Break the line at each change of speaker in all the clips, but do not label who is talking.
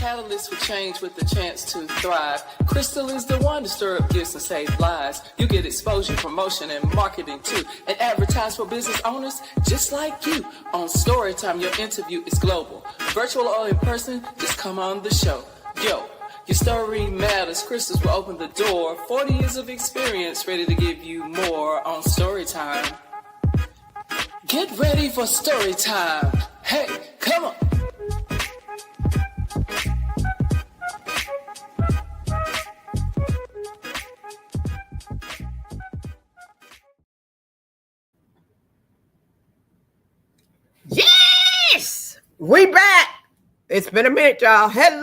catalyst for change with the chance to thrive. Crystal is the one to stir up gifts and save lives. You get exposure, promotion, and marketing too. And advertise for business owners just like you. On Storytime, your interview is global. Virtual or in person, just come on the show. Yo, your story matters. Crystals will open the door. 40 years of experience, ready to give you more on Storytime. Get ready for Storytime. Hey, come on.
Yes! We back. It's been a minute, y'all. Hello.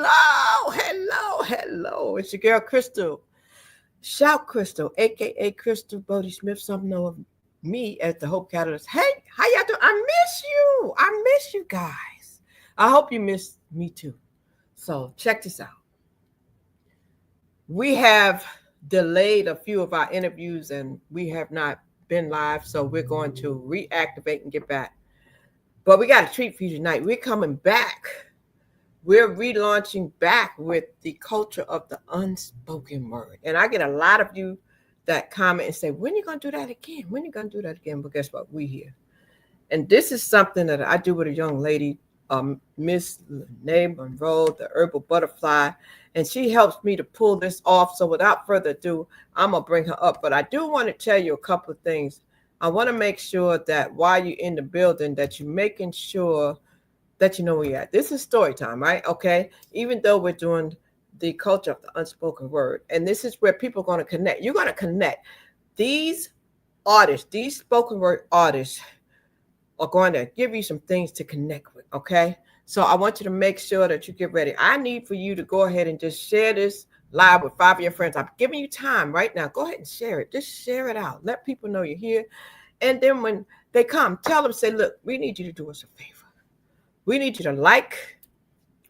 It's your girl, Crystal. Shout Crystal, a.k.a. Crystal Bodie Smith. Some know of me as the Hope Catalyst. Hey, how y'all doing? I miss you guys. I hope you miss me too. So check this out. We have delayed a few of our interviews and we have not been live. So we're going to reactivate and get back. But we got a treat for you tonight. We're coming back. We're relaunching back with the culture of the unspoken word. And I get a lot of you that comment and say, when are you going to do that again? But guess what? We here. And this is something that I do with a young lady, Miss Lanai Monroe, the herbal butterfly. And she helps me to pull this off. So without further ado, I'm going to bring her up. But I do want to tell you a couple of things. I want to make sure that while you're in the building, that you're making sure that you know where you're at. This is story time, right? Okay. Even though we're doing the culture of the unspoken word, and this is where people are going to connect. You're going to connect. These artists, these spoken word artists are going to give you some things to connect with. Okay. So I want you to make sure that you get ready. I need for you to go ahead and just share this live with 5 of your friends. I'm giving you time right now. Go ahead and share it. Just share it out. Let people know you're here. And then when they come, tell them, say, look, we need you to do us a favor. We need you to like.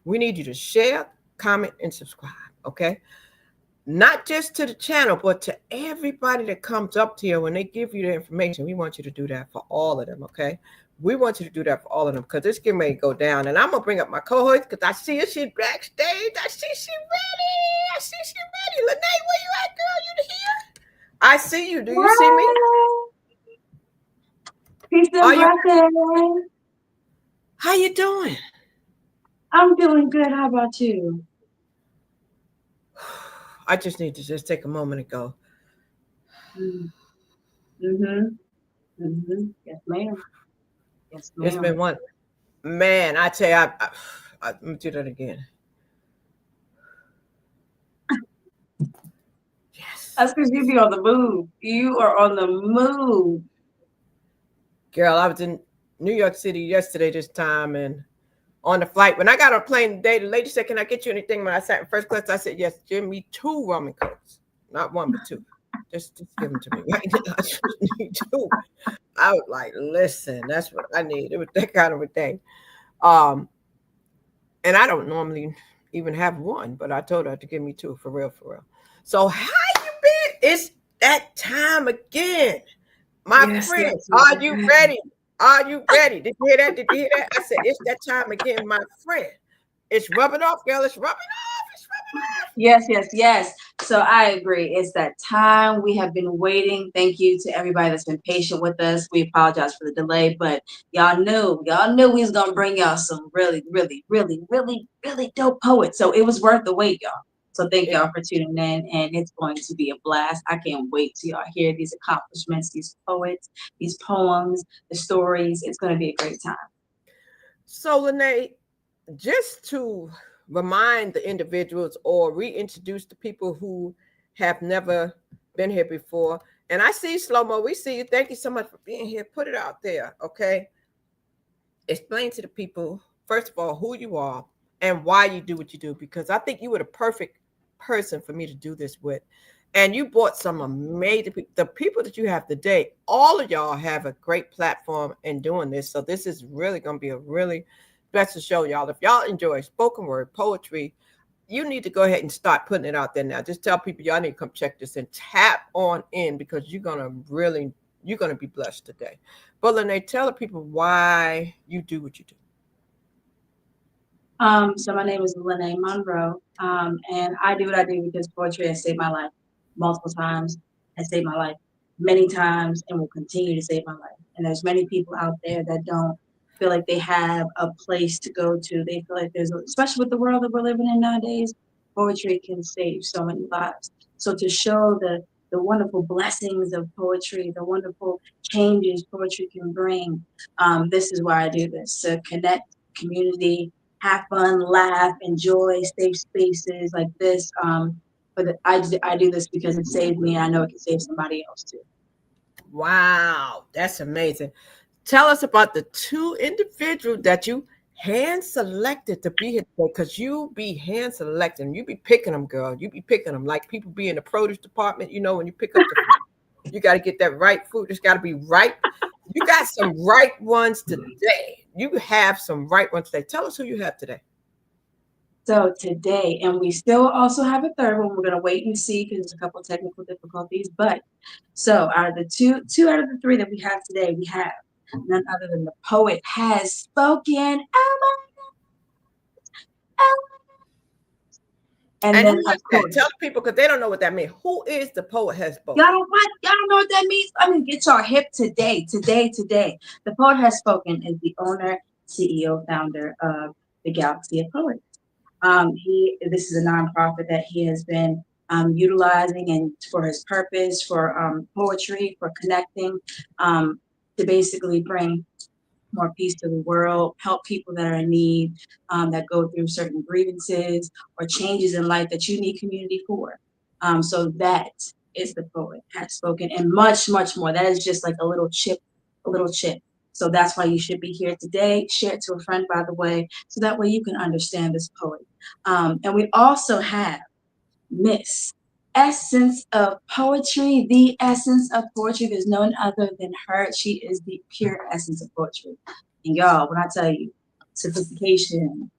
We need you to share, comment, and subscribe. Okay. Not just to the channel, but to everybody that comes up to you when they give you the information. We want you to do that for all of them. Okay. We want you to do that for all of them because it's getting ready to go down. And I'm going to bring up my co-host because I see her. She's backstage. I see she ready. Lanai, where you at, girl? You here? I see you. Do you see me?
Peace and blessings.
How you doing?
I'm doing good. How about you?
I just need to just take a moment and go.
Yes, ma'am.
It's been one. Man, I tell you, let me do that again. Yes.
That's because you be on the move. You are on the move.
Girl, I was in New York City yesterday this time and on the flight. When I got on a plane today, the lady said, can I get you anything? When I sat in first class, I said, yes, give me 2 ramen cokes. Not 1, but 2. Just give them to me. Right now. I just need 2. I was like, listen, that's what I need. It was that kind of a day. And I don't normally even have 1, but I told her to give me 2 for real. So how you been? It's that time again. My friends, are you ready? Are you ready? Did you hear that? I said, it's that time again, my friend. It's rubbing off, girl. It's rubbing off.
Yes. So I agree. It's that time. We have been waiting. Thank you to everybody that's been patient with us. We apologize for the delay, but y'all knew we was gonna bring y'all some really dope poets. So it was worth the wait, y'all. So thank y'all for tuning in, and it's going to be a blast. I can't wait till y'all hear these accomplishments, these poets, these poems, the stories. It's going to be a great time.
So Lanai, just to remind the individuals or reintroduce the people who have never been here before, and I see Slow-Mo, we see you. Thank you so much for being here. Put it out there, okay? Explain to the people, first of all, who you are and why you do what you do, because I think you were the perfect person for me to do this with. And you brought some amazing people. The people that you have today, all of y'all have a great platform in doing this. So this is really going to be a really special show, y'all. If y'all enjoy spoken word poetry, you need to go ahead and start putting it out there now. Just tell people y'all need to come check this and tap on in because you're going to be blessed today. But Lanai, tell the people why you do what you do.
So my name is Lanai Monroe, and I do what I do because poetry has saved my life multiple times, has saved my life many times, and will continue to save my life. And there's many people out there that don't feel like they have a place to go to. They feel like there's, especially with the world that we're living in nowadays, poetry can save so many lives. So to show the wonderful blessings of poetry, the wonderful changes poetry can bring, this is why I do this, to connect community, have fun, laugh, enjoy safe spaces like this. But I do this because it saved me. And I know it can save somebody else too.
Wow, that's amazing. Tell us about the two individuals that you hand selected to be here today, because you be hand selecting, you be picking them, girl. You be picking them like people be in the produce department. You know, when you pick up the you got to get that right fruit. It's got to be ripe. You got some right ones today. You have some right ones today. Tell us who you have today.
So today, and we still also have a third one. We're gonna wait and see because there's a couple of technical difficulties. But so out of the two out of the three that we have today, we have none other than the poet has spoken. Oh my, oh. And
And
then
who
of
is that?
course,
Tell the people because they don't know what that means. Who is the poet has
y'all
spoken?
don't what? Y'all don't know what that means? I mean, get y'all hip today, today. The poet has spoken is the owner, CEO, founder of the Galaxy of Poets. This is a nonprofit that he has been utilizing and for his purpose, for poetry, for connecting, to basically bring more peace to the world, help people that are in need, that go through certain grievances or changes in life that you need community for. So that is the poet has spoken, and much, much more. That is just like a little chip, a little chip. So that's why you should be here today. Share it to a friend, by the way, so that way you can understand this poet. And we also have Miss Essence of Poetry, the essence of poetry. There's none other than her. She is the pure essence of poetry. And y'all, when I tell you, sophistication,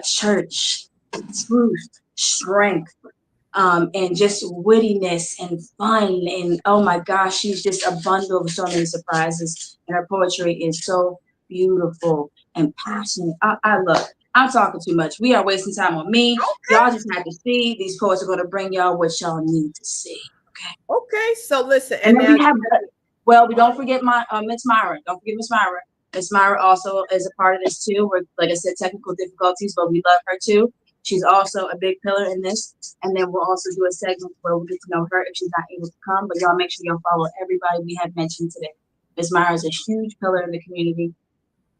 church, truth, strength, and just wittiness and fun. And oh my gosh, she's just a bundle of so many surprises. And her poetry is so beautiful and passionate. I love it. I'm talking too much. We are wasting time on me. Y'all just have to see. These poets are going to bring y'all what y'all need to see. Okay.
Okay, so listen,
And
and
then
now
we have, well, we don't forget my Miss Myra. Don't forget Miss Myra. Miss Myra also is a part of this too. We're, like I said, technical difficulties, but we love her too. She's also a big pillar in this. And then we'll also do a segment where we'll get to know her if she's not able to come. But y'all make sure y'all follow everybody we have mentioned today. Miss Myra is a huge pillar in the community.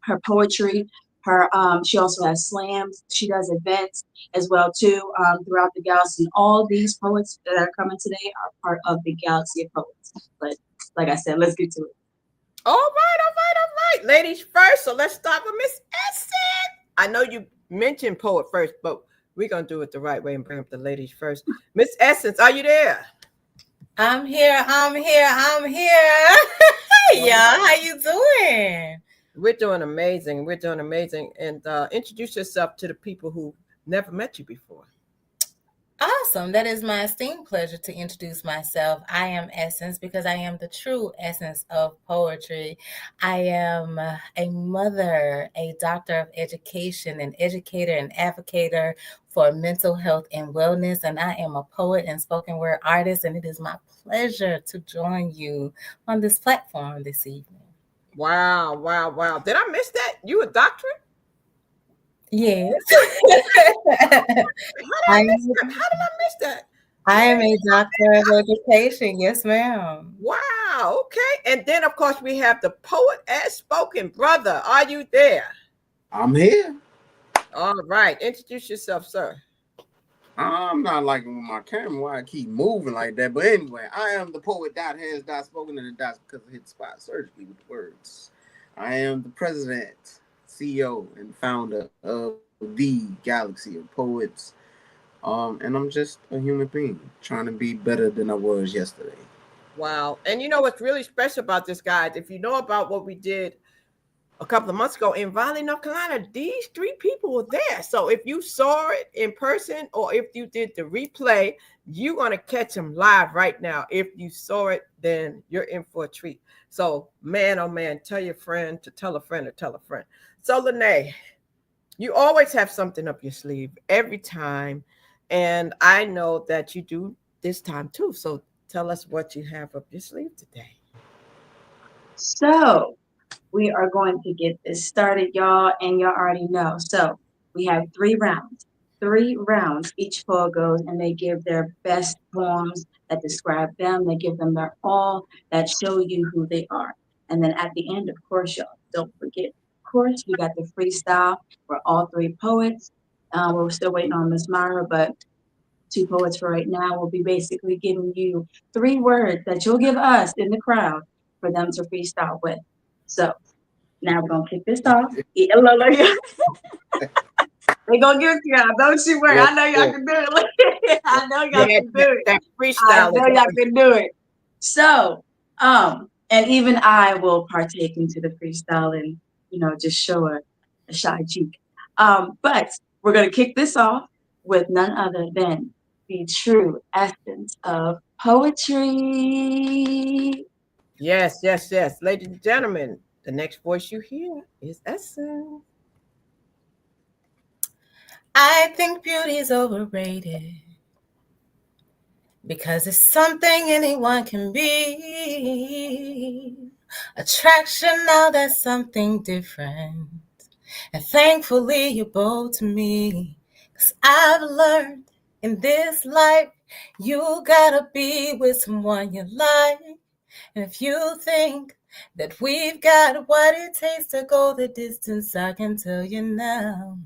Her poetry, her she also has slams. She does events as well too, throughout the galaxy. And all these poets that are coming today are part of the Galaxy of Poets. But like I said, let's get to it.
all right. Ladies first. So let's start with Miss Essence. I know you mentioned poet first, but we're gonna do it the right way and bring up the ladies first. Miss Essence, are you there?
I'm here. I'm here. I'm here. Hey, y'all, how you doing?
We're doing amazing. We're doing amazing. And introduce yourself to the people who never met you before.
Awesome. That is my esteemed pleasure to introduce myself. I am Essence because I am the true essence of poetry. I am a mother, a doctor of education, an educator, an advocator for mental health and wellness. And I am a poet and spoken word artist. And it is my pleasure to join you on this platform this evening.
Wow. Did I miss that? You a doctorate?
Yes.
How
I
did I miss
am,
that? How did I miss that?
I am a doctor of education. Yes, ma'am.
Wow. Okay. And then, of course, we have the poet as spoken. Brother, are you there?
I'm here.
All right. Introduce yourself, sir.
I'm not liking with my camera why I keep moving like that. But anyway, I am the poet dot has dot spoken and the dots because I hit the spot surgically with the words. I am the president, CEO, and founder of the Galaxy of Poets. And I'm just a human being trying to be better than I was yesterday.
Wow. And you know what's really special about this, guys? If you know about what we did a couple of months ago in Raleigh, North Carolina, these three people were there. So if you saw it in person or if you did the replay, you're going to catch them live right now. If you saw it, then you're in for a treat. So, man, oh man, tell your friend to tell a friend to tell a friend. So, Lanai, You always have something up your sleeve every time. And I know that you do this time too. So tell us what you have up your sleeve today.
So we are going to get this started, y'all, and y'all already know. So we have 3 rounds. 3 rounds. Each poet goes and they give their best poems that describe them. They give them their all that show you who they are. And then at the end, of course, y'all, don't forget, of course, we got the freestyle for all 3 poets. We're still waiting on Miss Myra, but 2 poets for right now will be basically giving you 3 words that you'll give us in the crowd for them to freestyle with. So now we're gonna kick this off. Yeah, they gonna give it to y'all. Don't you worry.
Yes,
I know y'all
sir.
can do it. I know y'all
Yeah,
can do it.
that
I
freestyle is
know y'all
always
can do it. So, and even I will partake into the freestyle and just show a shy cheek. But we're gonna kick this off with none other than the true essence of poetry.
yes, yes, yes. Ladies and gentlemen, the next voice you hear is Essence.
I think beauty is overrated because it's something anyone can be. Attraction, now that's something different. And thankfully, you're bold to me. 'Cause I've learned in this life, you gotta be with someone you like. And if you think that we've got what it takes to go the distance, I can tell you now.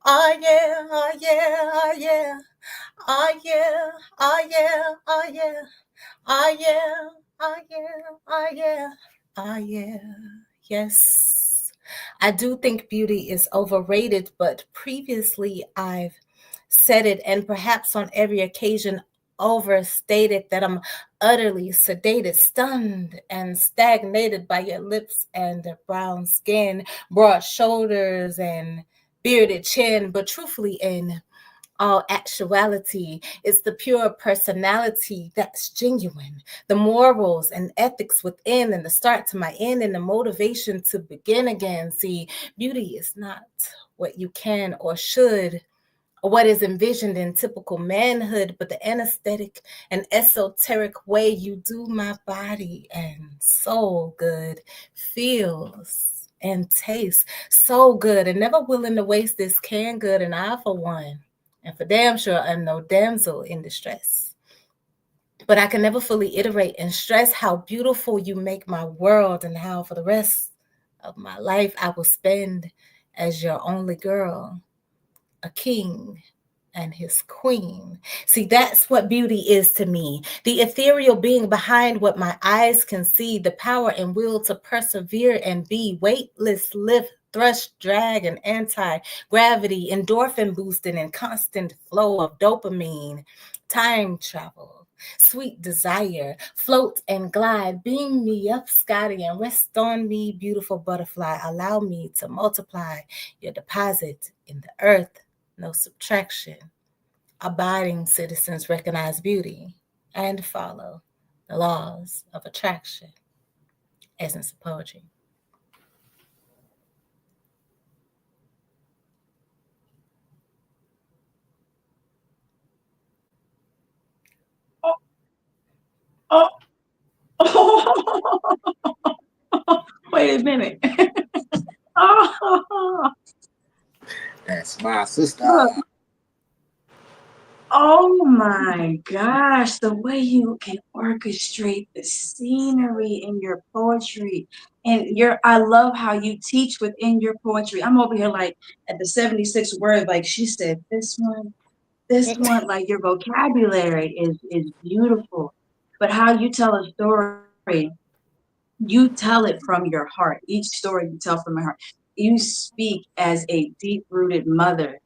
Oh yeah, oh yeah, oh yeah, oh yeah, oh yeah, oh yeah, oh yeah, oh yeah, oh yeah, oh yeah, yes. I do think beauty is overrated, but previously I've said it, and perhaps on every occasion overstated, that I'm utterly sedated, stunned, and stagnated by your lips and brown skin, broad shoulders, and bearded chin. But truthfully, in all actuality, it's the pure personality that's genuine, the morals and ethics within, and the start to my end, and the motivation to begin again. See, beauty is not what you can or should, or what is envisioned in typical manhood, but the anesthetic and esoteric way you do my body and soul good, feels and tastes so good, and never willing to waste this can good. And I, for one, and for damn sure, I'm no damsel in distress. But I can never fully iterate and stress how beautiful you make my world, and how for the rest of my life I will spend as your only girl, a king and his queen. See, that's what beauty is to me. The ethereal being behind what my eyes can see, the power and will to persevere and be weightless, lift, thrust, drag, and anti-gravity, endorphin boosting and constant flow of dopamine, time travel, sweet desire, float and glide, beam me up, Scotty, and rest on me, beautiful butterfly. Allow me to multiply your deposit in the earth, no subtraction. Abiding citizens recognize beauty and follow the laws of attraction. Essence of poetry.
Oh, oh. Wait a minute. Oh,
That's my sister.
look. Oh my gosh, the way you can orchestrate the scenery in your poetry. And I love how you teach within your poetry. I'm over here like at the 76 word, like she said, this one, like your vocabulary is beautiful. But how you tell a story, you tell it from your heart. Each story you tell from your heart. You speak as a deep-rooted mother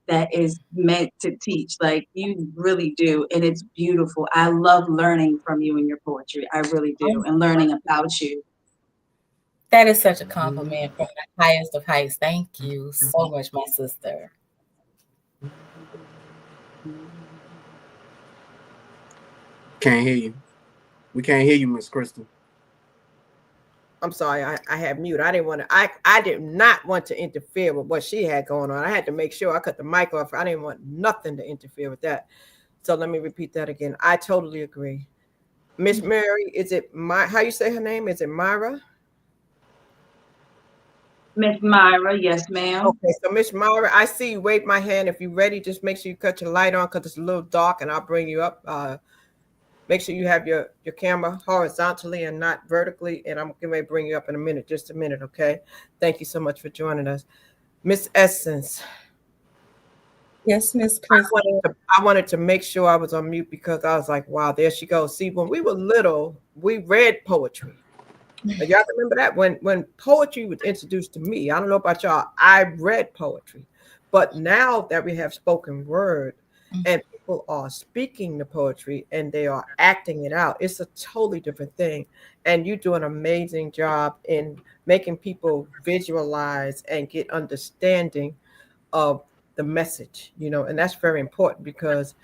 that is meant to teach. Like you really do. And it's beautiful. I love learning from you in your poetry. I really do. And learning about you.
That is such a compliment from the highest of heights. Thank you so much, my sister.
Can't hear you. We can't hear you, Miss Crystal.
I'm sorry, I had mute. I didn't want to. I did not want to interfere with what she had going on. I had to make sure I cut the mic off. I didn't want nothing to interfere with that. So let me repeat that again. I totally agree. Miss Mary, is it my? How you say her name? Is it Myra?
Miss Myra, yes, ma'am.
Okay, so Miss Myra, I see you. Wave my hand if you're ready. Just make sure you cut your light on because it's a little dark, and I'll bring you up. Make sure you have your camera horizontally and not vertically, and I'm going to bring you up in a minute. Just a minute, okay? Thank you so much for joining us, Miss Essence.
Yes, Miss Chris.
I wanted to make sure I was on mute because I was like, wow, there she goes. See, when we were little, we read poetry. Y'all remember that when poetry was introduced to me? I don't know about y'all. I read poetry, but now that we have spoken word and people are speaking the poetry and they are acting it out, it's a totally different thing. And you do an amazing job in making people visualize and get understanding of the message, and that's very important because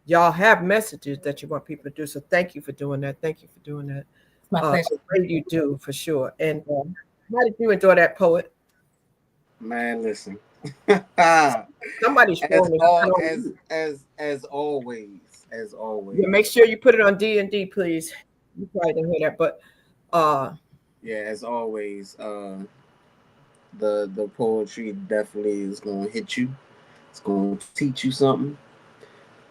y'all have messages that you want people to do. So thank you for doing that. Thank you for doing that.
My pleasure.
The way you do for sure. And how did you enjoy that, poet?
Man, listen.
Somebody's
as
phone is
all
not on mute.
as always.
Yeah, make sure you put it on D&D, please. You probably didn't hear that, but
Yeah, as always, the poetry definitely is gonna hit you. It's gonna teach you something.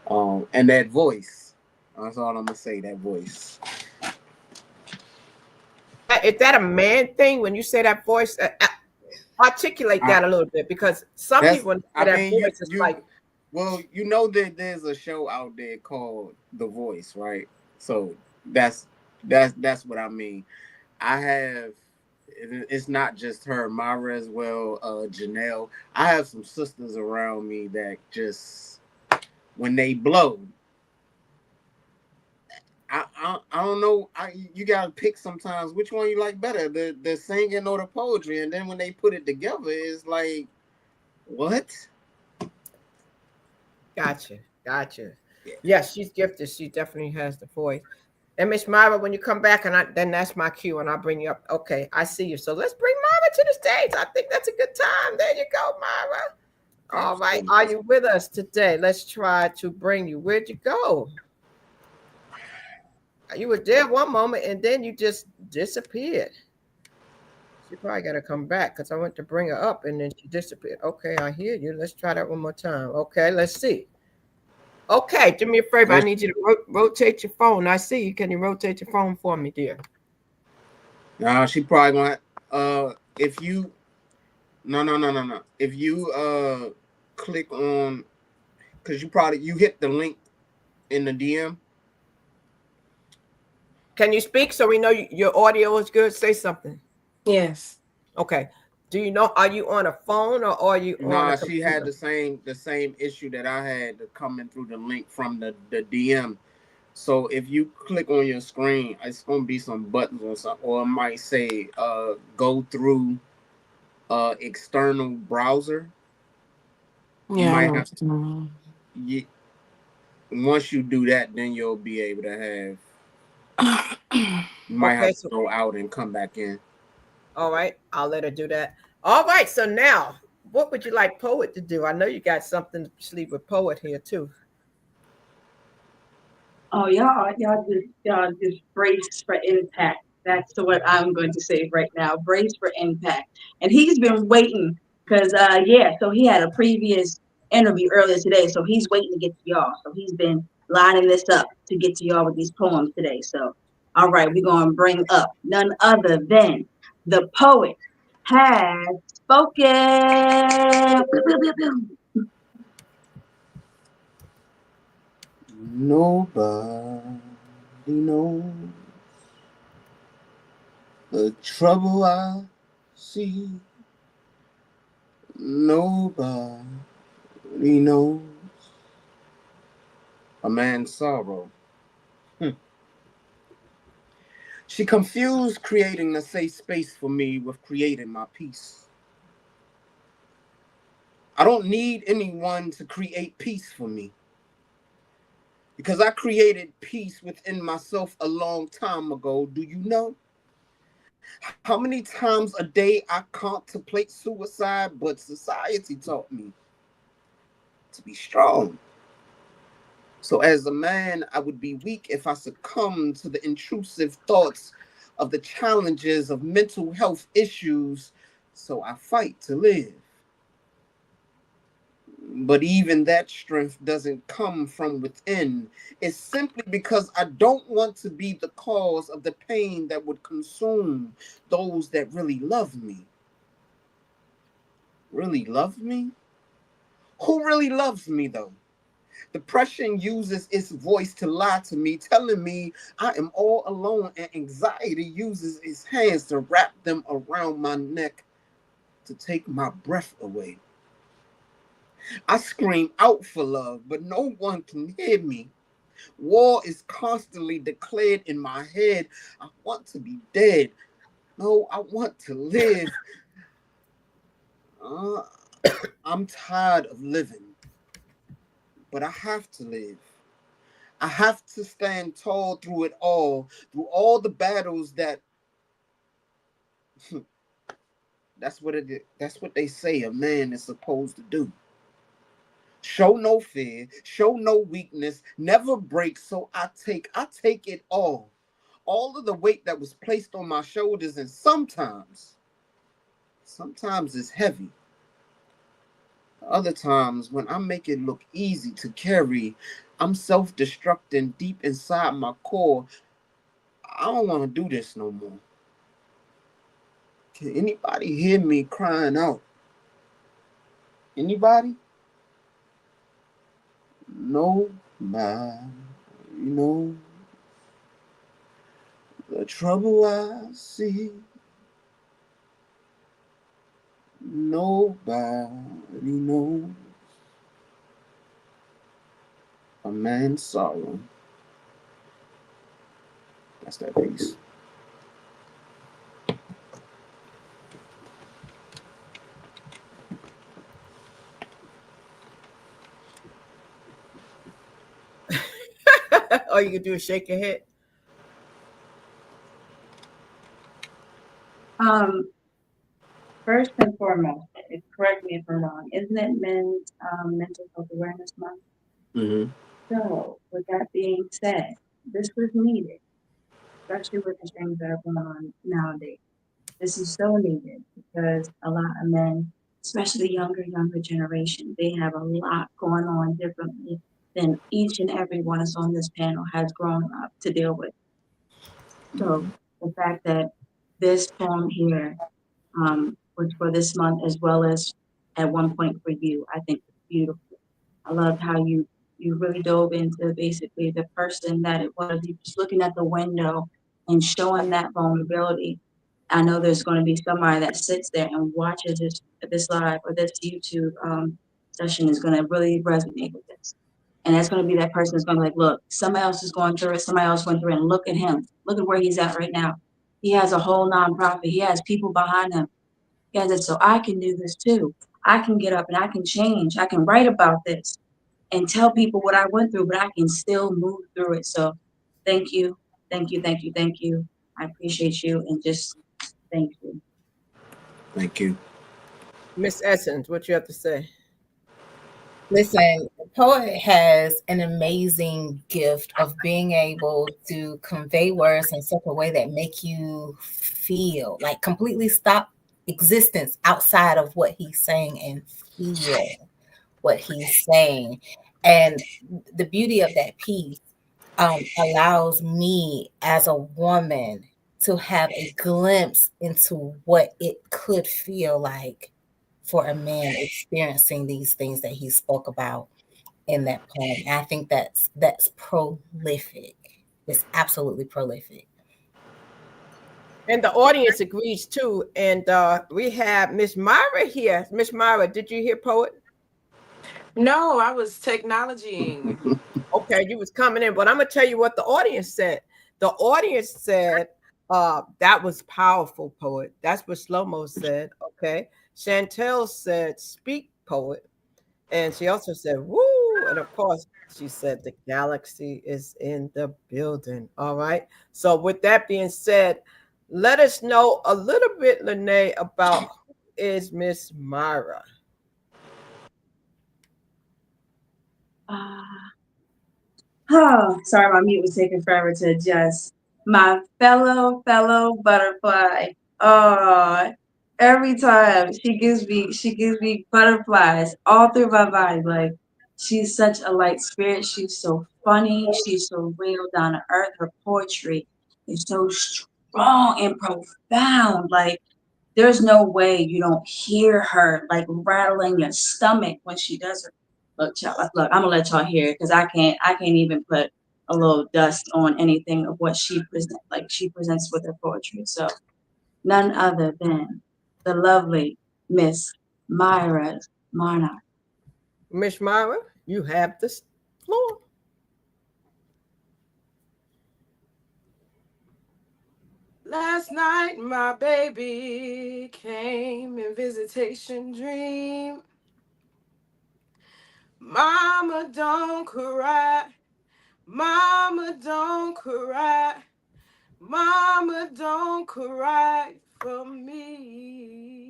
And that voice. That's all I'm gonna say. That voice.
is that a man thing when you say that voice? Articulate that a little bit because some people when they say that voice is like.
Well, you know that there's a show out there called The Voice, right? So that's what I mean. I have. It's not just her, Myra as well, Janelle. I have some sisters around me that just when they blow, I don't know. You gotta pick sometimes which one you like better, the singing or the poetry, and then when they put it together, it's like, what?
Gotcha. Yes, she's gifted. She definitely has the voice. And Miss Myra, when you come back, then that's my cue, and I'll bring you up. Okay, I see you. So let's bring Myra to the stage. I think that's a good time. There you go, Myra. All right, are you with us today? Let's try to bring you. Where'd you go? You were there one moment, and then you just disappeared. She probably got to come back because I went to bring her up, and then she disappeared. Okay, I hear you. Let's try that one more time. Okay, let's see. Okay, do me a favor. I need you to rotate your phone. I see you. Can you rotate your phone for me, dear?
She probably gonna if you no. If you click on because you hit the link in the DM.
Can you speak so we know your audio is good? Say something.
Yes.
Okay. Do you know? Are you on a phone or are you on a computer?
She had the same issue that I had coming through the link from the DM. So if you click on your screen, it's gonna be some buttons or something, or it might say go through external browser.
Yeah.
You might have once you do that, then you'll be able to have you might have to go out and come back in.
All right, I'll let her do that. All right, so now what would you like Poet to do? I know you got something to sleep with Poet here too.
Oh, y'all just brace for impact. That's what I'm going to say right now. Brace for impact. And he's been waiting because so he had a previous interview earlier today, so he's waiting to get to y'all. So he's been lining this up to get to y'all with these poems today. So all right, we're gonna bring up none other than the poet has spoken.
Nobody knows the trouble I see. Nobody knows a man's sorrow. She confused creating a safe space for me with creating my peace. I don't need anyone to create peace for me because I created peace within myself a long time ago. Do you know? How many times a day I contemplate suicide, but society taught me to be strong. So, as a man, I would be weak if I succumbed to the intrusive thoughts of the challenges of mental health issues. So, I fight to live. But even that strength doesn't come from within. It's simply because I don't want to be the cause of the pain that would consume those that really love me. Really love me? Who really loves me, though? Depression uses its voice to lie to me, telling me I am all alone, and anxiety uses its hands to wrap them around my neck to take my breath away. I scream out for love, but no one can hear me. War is constantly declared in my head. I want to be dead. No, I want to live. Uh, I'm tired of living, but I have to live. I have to stand tall through all the battles that that's what they say a man is supposed to do. Show no fear, show no weakness, never break. So I take it all. All of the weight that was placed on my shoulders, and sometimes it's heavy. Other times when I make it look easy to carry, I'm self-destructing deep inside my core. I don't want to do this no more. Can anybody hear me crying out? Anybody? No, man. You know, the trouble I see, nobody knows a man's sorrow. That's that piece.
All you can do is shake your head.
Um, First and foremost, correct me if I'm wrong, isn't it Men's Mental Health Awareness Month?
Mm-hmm.
So, with that being said, this was needed, especially with the things that are going on nowadays. This is so needed because a lot of men, especially the younger generation, they have a lot going on differently than each and every one of us on this panel has grown up to deal with. So the fact that this poem here was for this month as well as at one point for you, I think it's beautiful. I love how you really dove into basically the person that it was. You just looking at the window and showing that vulnerability. I know there's going to be somebody that sits there and watches this live or this YouTube session is going to really resonate with this. And that's going to be that person that's going to be like, look, somebody else is going through it. Somebody else went through it. And look at him. Look at where he's at right now. He has a whole nonprofit. He has people behind him. He has it. So I can do this too. I can get up and I can change. I can write about this and tell people what I went through, but I can still move through it. So thank you. Thank you. Thank you. Thank you. I appreciate you. And just thank you.
Thank you.
Miss Essence, what you have to say?
Listen, the poet has an amazing gift of being able to convey words in such a way that make you feel like completely stop existence outside of what he's saying and feel what he's saying. And the beauty of that piece allows me as a woman to have a glimpse into what it could feel like for a man experiencing these things that he spoke about in that poem. And I think that's prolific. It's absolutely prolific.
And the audience agrees too. And we have Miss Myra here. Miss Myra, did you hear poet?
No, I was technologying.
Okay, you was coming in, but I'm gonna tell you what the audience said. The audience said that was powerful, poet. That's what Slow Mo said. Okay, Chantel said speak, poet, and she also said woo, and of course she said the galaxy is in the building. All right. So with that being said, Let us know a little bit, Lanai, about who is Miss Myra.
Ah, oh, sorry, my mute was taking forever to adjust. My fellow butterfly. Oh, every time she gives me butterflies all through my body. Like she's such a light spirit. She's so funny. She's so real, down to earth. Her poetry is so strong and profound. Like there's no way you don't hear her like rattling your stomach when she does her. Look, child, look, I'm gonna let y'all hear it because I can't even put a little dust on anything of what she presents with her poetry. So none other than the lovely Miss Myra Monarch.
Miss Myra, you have the floor.
Last night, my baby came in visitation dream. Mama, don't cry. Mama, don't cry. Mama, don't cry for me.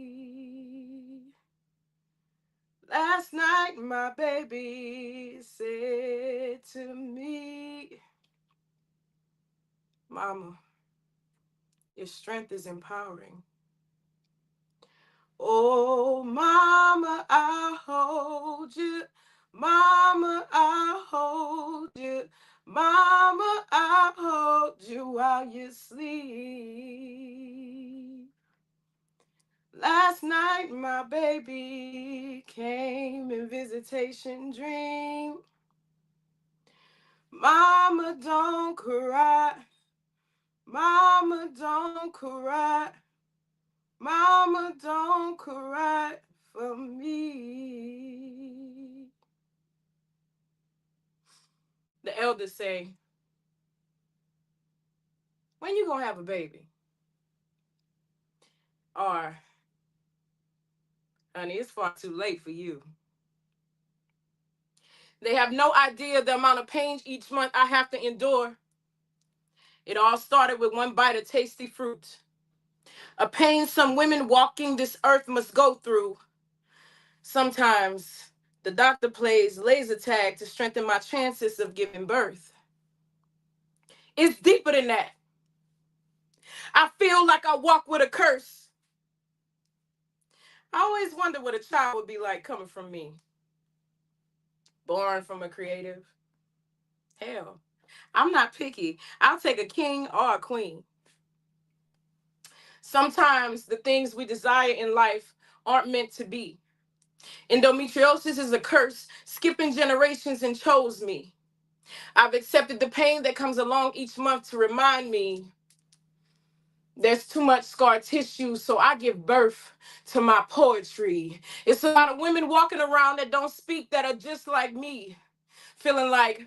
Last night, my baby said to me, Mama, your strength is empowering. Oh, Mama, I hold you. Mama, I hold you. Mama, I hold you while you sleep. Last night, my baby came in visitation dream. Mama, don't cry. Mama, don't cry. Mama, don't cry for me. The elders say, when you gonna have a baby? Or, honey, it's far too late for you. They have no idea the amount of pain each month I have to endure. It all started with one bite of tasty fruit. A pain some women walking this earth must go through. Sometimes the doctor plays laser tag to strengthen my chances of giving birth. It's deeper than that. I feel like I walk with a curse. I always wonder what a child would be like coming from me. Born from a creative. Hell, I'm not picky. I'll take a king or a queen. Sometimes the things we desire in life aren't meant to be. Endometriosis is a curse, skipping generations and chose me. I've accepted the pain that comes along each month to remind me there's too much scar tissue, so I give birth to my poetry. It's a lot of women walking around that don't speak that are just like me, feeling like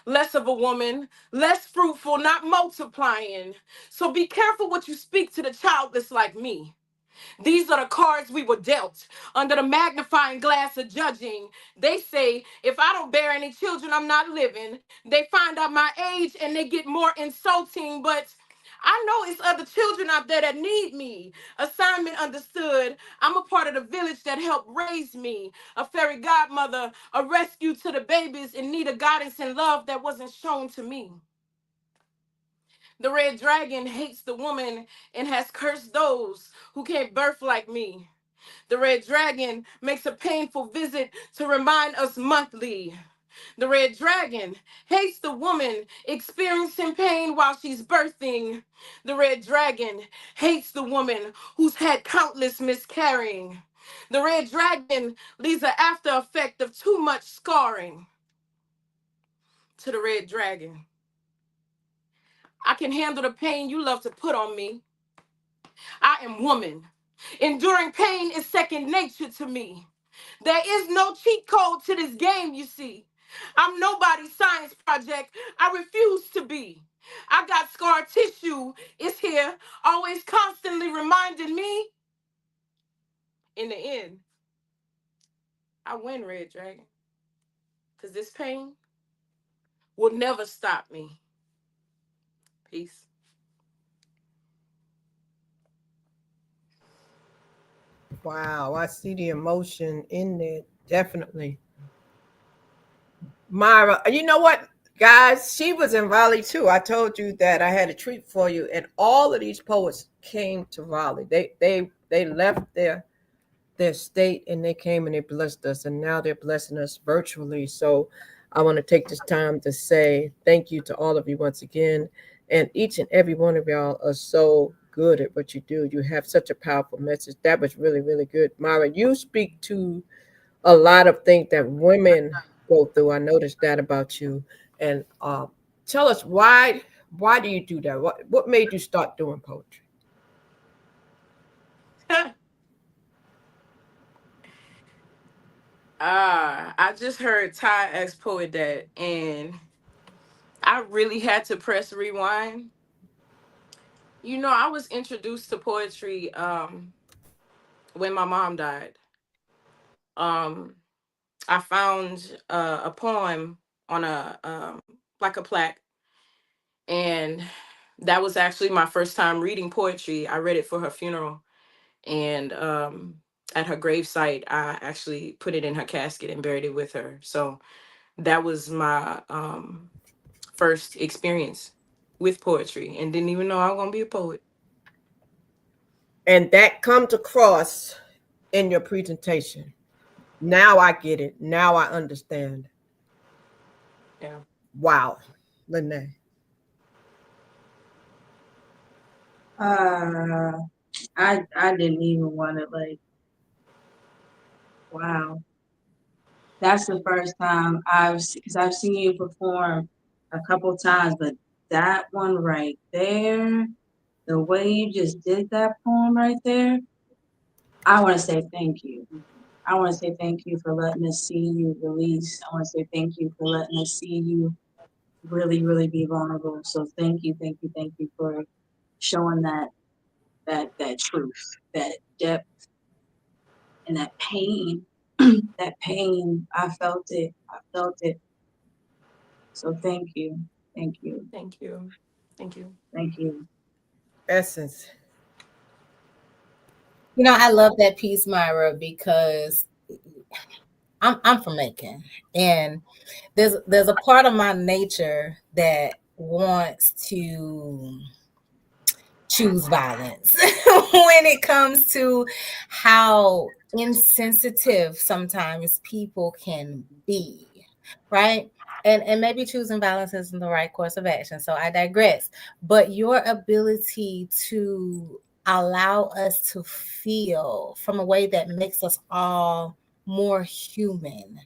less of a woman, less fruitful, not multiplying. So be careful what you speak to the childless like me. These are the cards we were dealt under the magnifying glass of judging. They say, if I don't bear any children, I'm not living. They find out my age and they get more insulting, but I know it's other children out there that need me. Assignment understood. I'm a part of the village that helped raise me. A fairy godmother, a rescue to the babies in need of guidance and love that wasn't shown to me. The red dragon hates the woman and has cursed those who can't birth like me. The red dragon makes a painful visit to remind us monthly. The red dragon hates the woman experiencing pain while she's birthing. The red dragon hates the woman who's had countless miscarrying. The red dragon leaves an after effect of too much scarring. To the red dragon, I can handle the pain you love to put on me. I am woman. Enduring pain is second nature to me. There is no cheat code to this game, you see. I'm nobody's science project. I refuse to be. I got scar tissue. It's here, always constantly reminding me. In the end, I win, Red Dragon. Because this pain will never stop me. Peace.
Wow, I see the emotion in it. Definitely. Myra, you know what, guys? She was in Raleigh too. I told you that I had a treat for you, and all of these poets came to Raleigh. They left their state and they came and they blessed us, and now they're blessing us virtually. So I want to take this time to say thank you to all of you once again. And each and every one of y'all are so good at what you do. You have such a powerful message. That was really, really good. Myra, you speak to a lot of things that women go through. I noticed that about you. And tell us why do you do that? What made you start doing poetry?
I just heard Ty ask Poet that, and I really had to press rewind. I was introduced to poetry when my mom died. Um, I found a poem on a like a plaque, and that was actually my first time reading poetry. I read it for her funeral, and at her gravesite, I actually put it in her casket and buried it with her. So that was my first experience with poetry, and didn't even know I was gonna be a poet.
And that comes across in your presentation. Now I get it. Now I understand.
Yeah.
Wow, Lene.
Uh, I didn't even want to like. Wow, that's the first time because I've seen you perform a couple times, but that one right there, the way you just did that poem right there, I want to say thank you. I want to say thank you for letting us see you release. I want to say thank you for letting us see you really, really be vulnerable. So thank you for showing that truth, that depth, and that pain. That pain, I felt it. I felt it. So thank you, thank you,
Thank you. Thank you.
thank you.
Essence.
I love that piece, Myra, because I'm from Macon, and there's a part of my nature that wants to choose violence when it comes to how insensitive sometimes people can be, right? And maybe choosing violence isn't the right course of action. So I digress. But your ability to allow us to feel from a way that makes us all more human,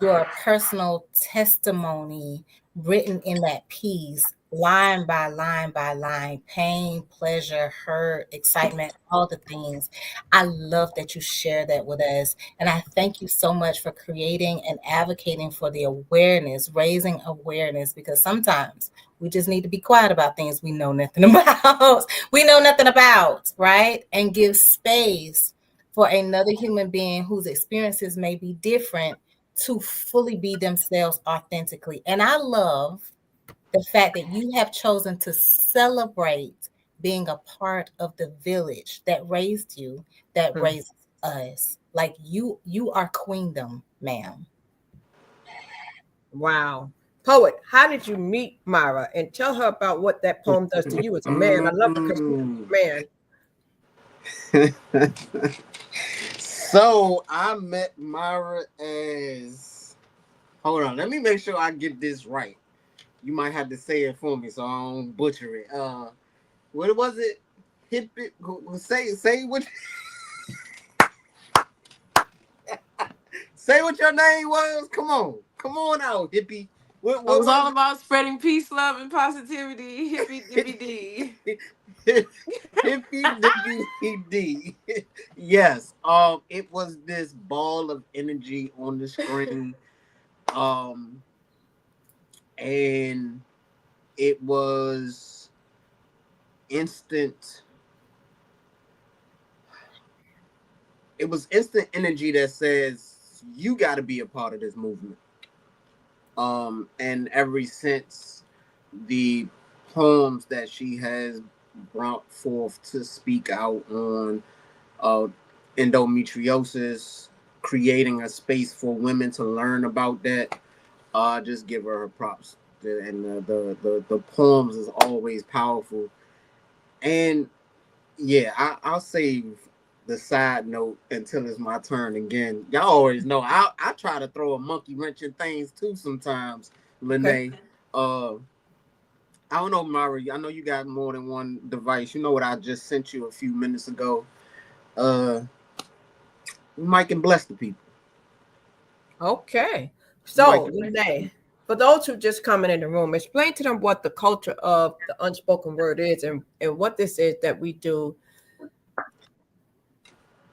your personal testimony written in that piece, line by line by line, pain, pleasure, hurt, excitement, all the things. I love that you share that with us. And I thank you so much for creating and advocating for the awareness, raising awareness, because sometimes we just need to be quiet about things we know nothing about. We know nothing about, right? And give space for another human being whose experiences may be different to fully be themselves authentically. And I love the fact that you have chosen to celebrate being a part of the village that raised you, that
Hmm.
raised us. Like you are queendom, ma'am.
Wow. Poet, how did you meet Myra? And tell her about what that poem does to you as a man. I love it because you're a man.
So I met Myra as. Hold on, let me make sure I get this right. You might have to say it for me so I don't butcher it. What was it? Hit it. Say what. Say what your name was. Come on out, hippie.
It was
What
all
is
about spreading peace, love, and positivity. Hippie dippy D.
it? Hippie dippy D. Yes. It was this ball of energy on the screen. Um, and it was instant. It was instant energy that says you got to be a part of this movement. And ever since the poems that she has brought forth to speak out on, uh, endometriosis, creating a space for women to learn about that. Just give her props. And the poems is always powerful. And yeah, I'll save the side note until it's my turn again. Y'all always know I try to throw a monkey wrench in things too sometimes,
Okay.
Lene. I don't know, Mari. I know you got more than one device. You know what I just sent you a few minutes ago. Uh, Mike and bless the people.
Okay.
Mike
So,
and bless the
Lene,
people.
for those who just coming in the room, explain to them what the culture of the unspoken word is and what this is that we do.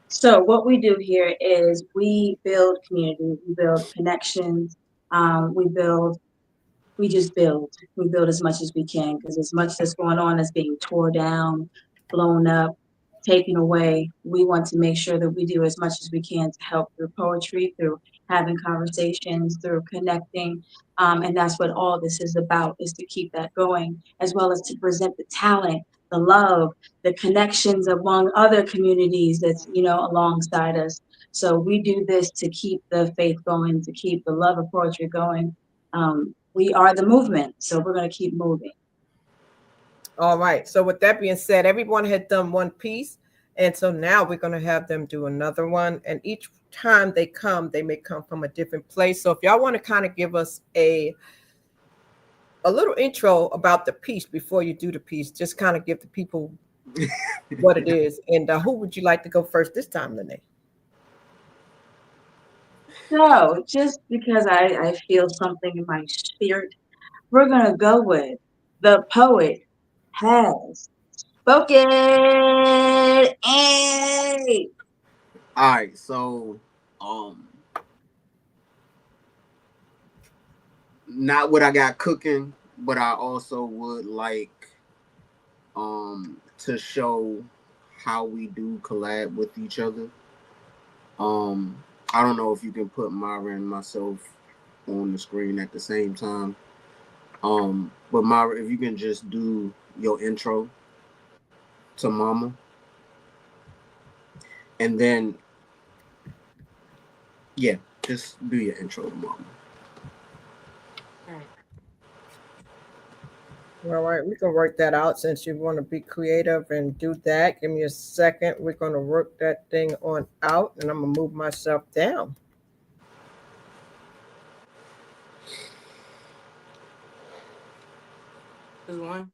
So what we do here is we build community, we build connections, we build we just build. We build as much as we can because as much that's going on is being tore down, blown up, taken away. We want to make sure that we do as much as we can to help through poetry, through having conversations, through connecting. And that's what all this is about, is to keep that going, as well as to present the talent, the love, the connections among other communities that's, alongside us. So we do this to keep the faith going, to keep the love of poetry going. We are the movement, so we're going to keep moving.
All right. So, with that being said, everyone had done one piece. And so now we're going to have them do another one. And each time they come, they may come from a different place. So, if y'all want to kind of give us a little intro about the piece before you do the piece, just kind of give the people what it is. And who would you like to go first this time, Lene?
So, just because I feel something in my spirit, we're going to go with the poet has spoken. Hey!
All right, so um, not what I got cooking, but I also would like to show how we do collab with each other. Um, I don't know if you can put Myra and myself on the screen at the same time. But Myra, if you can just do your intro to Mama, and then yeah, just do your intro to Mama.
All right, we can work that out since you want to be creative and do that. Give me a second. We're going to work that thing on out, and I'm going to move myself down.
Is one.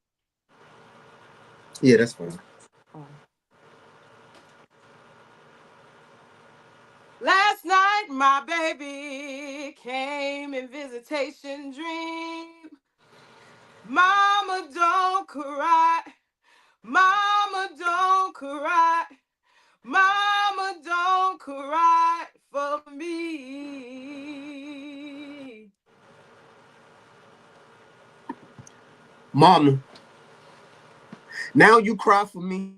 Yeah, that's fine.
Last night, my baby came in visitation dream. Mama, don't cry. Mama, don't cry. Mama, don't cry for me.
Mama, now you cry for me.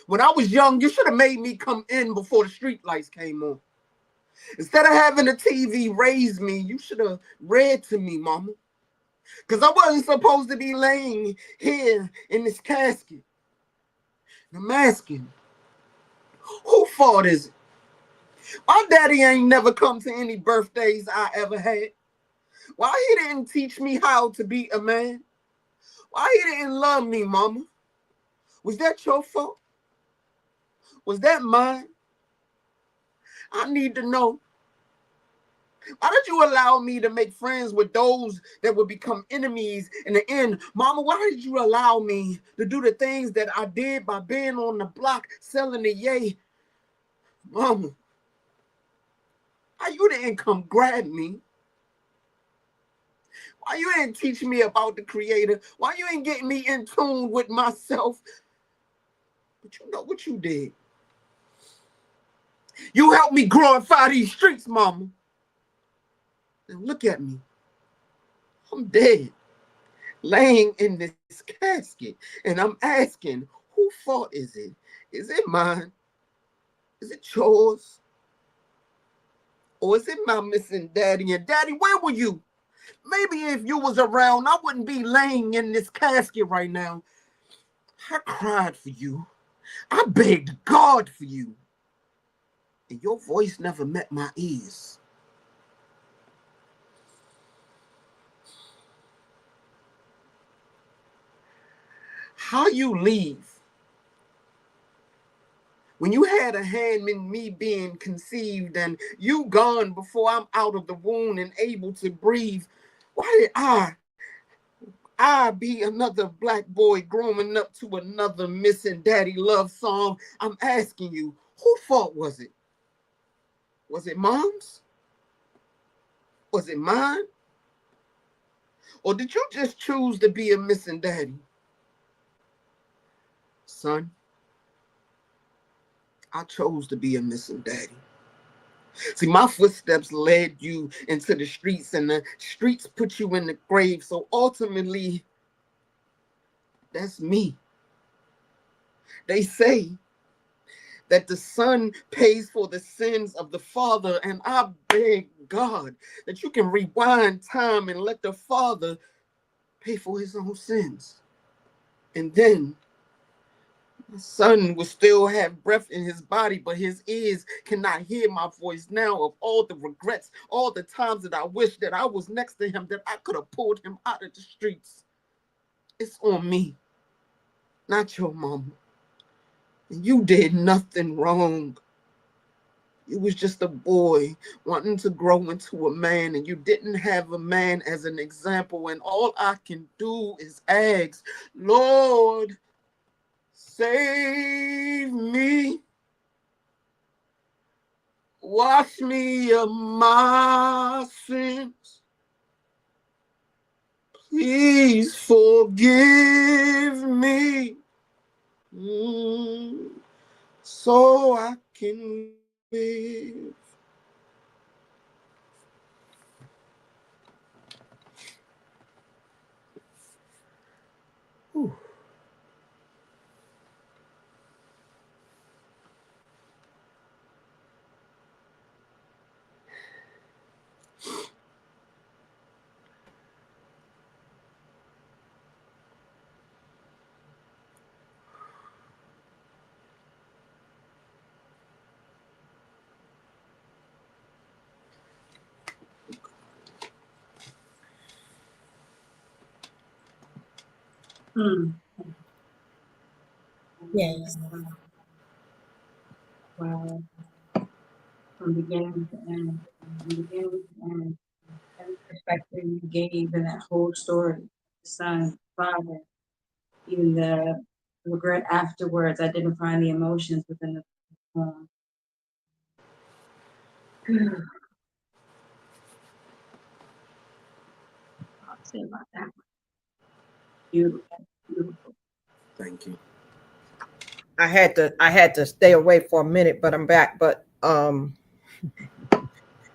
When I was young, you should have made me come in before the street lights came on. Instead of having the TV raise me, you should have read to me, Mama. Because I wasn't supposed to be laying here in this casket. I'm asking, who fault is it? My daddy ain't never come to any birthdays I ever had. Why he didn't teach me how to be a man? Why he didn't love me, Mama? Was that your fault? Was that mine? I need to know. Why did you allow me to make friends with those that would become enemies in the end? Mama, why did you allow me to do the things that I did by being on the block selling the yay? Mama, why you didn't come grab me? Why you didn't teach me about the creator? Why you ain't getting me in tune with myself? But you know what you did. You helped me glorify these streets, Mama. Now look at me. I'm dead, laying in this casket, and I'm asking, whose fault is it? Is it mine? Is it yours? Or is it my missing daddy? And daddy, where were you? Maybe if you was around, I wouldn't be laying in this casket right now. I cried for you. I begged God for you, and your voice never met my ears. How you leave when you had a hand in me being conceived and you gone before I'm out of the womb and able to breathe? Why did I be another black boy growing up to another missing daddy love song? I'm asking you, whose fault was it? Was it mom's? Was it mine? Or did you just choose to be a missing daddy? Son, I chose to be a missing daddy. See, my footsteps led you into the streets, and the streets put you in the grave. So ultimately, that's me. They say that the son pays for the sins of the father, and I beg God that you can rewind time and let the father pay for his own sins. And then the son will still have breath in his body, but his ears cannot hear my voice now. Of all the regrets, all the times that I wish that I was next to him, that I could have pulled him out of the streets. It's on me, not your mama. And you did nothing wrong. You was just a boy wanting to grow into a man, and you didn't have a man as an example. And all I can do is ask, Lord, save me. Wash me of my sins. Please forgive me. So I can live. Whew.
Yes.
Wow. From beginning to end, from beginning to end, every perspective you gave in that whole story, son, father, even the regret afterwards, identifying the emotions within the poem. I'll say about that one. Beautiful, beautiful.
Thank you.
I had to stay away for a minute, but I'm back. But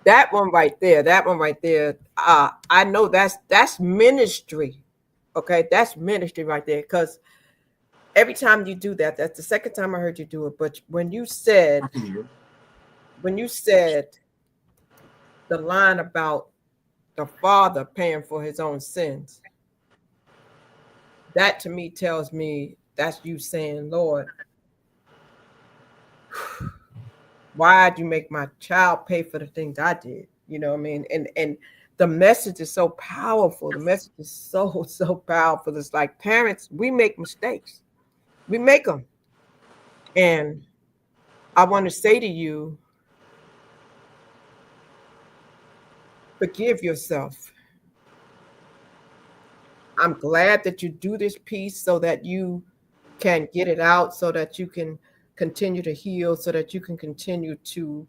that one right there, I know that's ministry. Okay, that's ministry right there. Because every time you do that, that's the second time I heard you do it. But when you said the line about the father paying for his own sins, that to me tells me that's you saying, Lord, why'd you make my child pay for the things I did? You know what I mean? And the message is so powerful. The message is so powerful. It's like parents, we make mistakes. We make them. And I want to say to you, forgive yourself. I'm glad that you do this piece so that you can get it out, so that you can continue to heal, so that you can continue to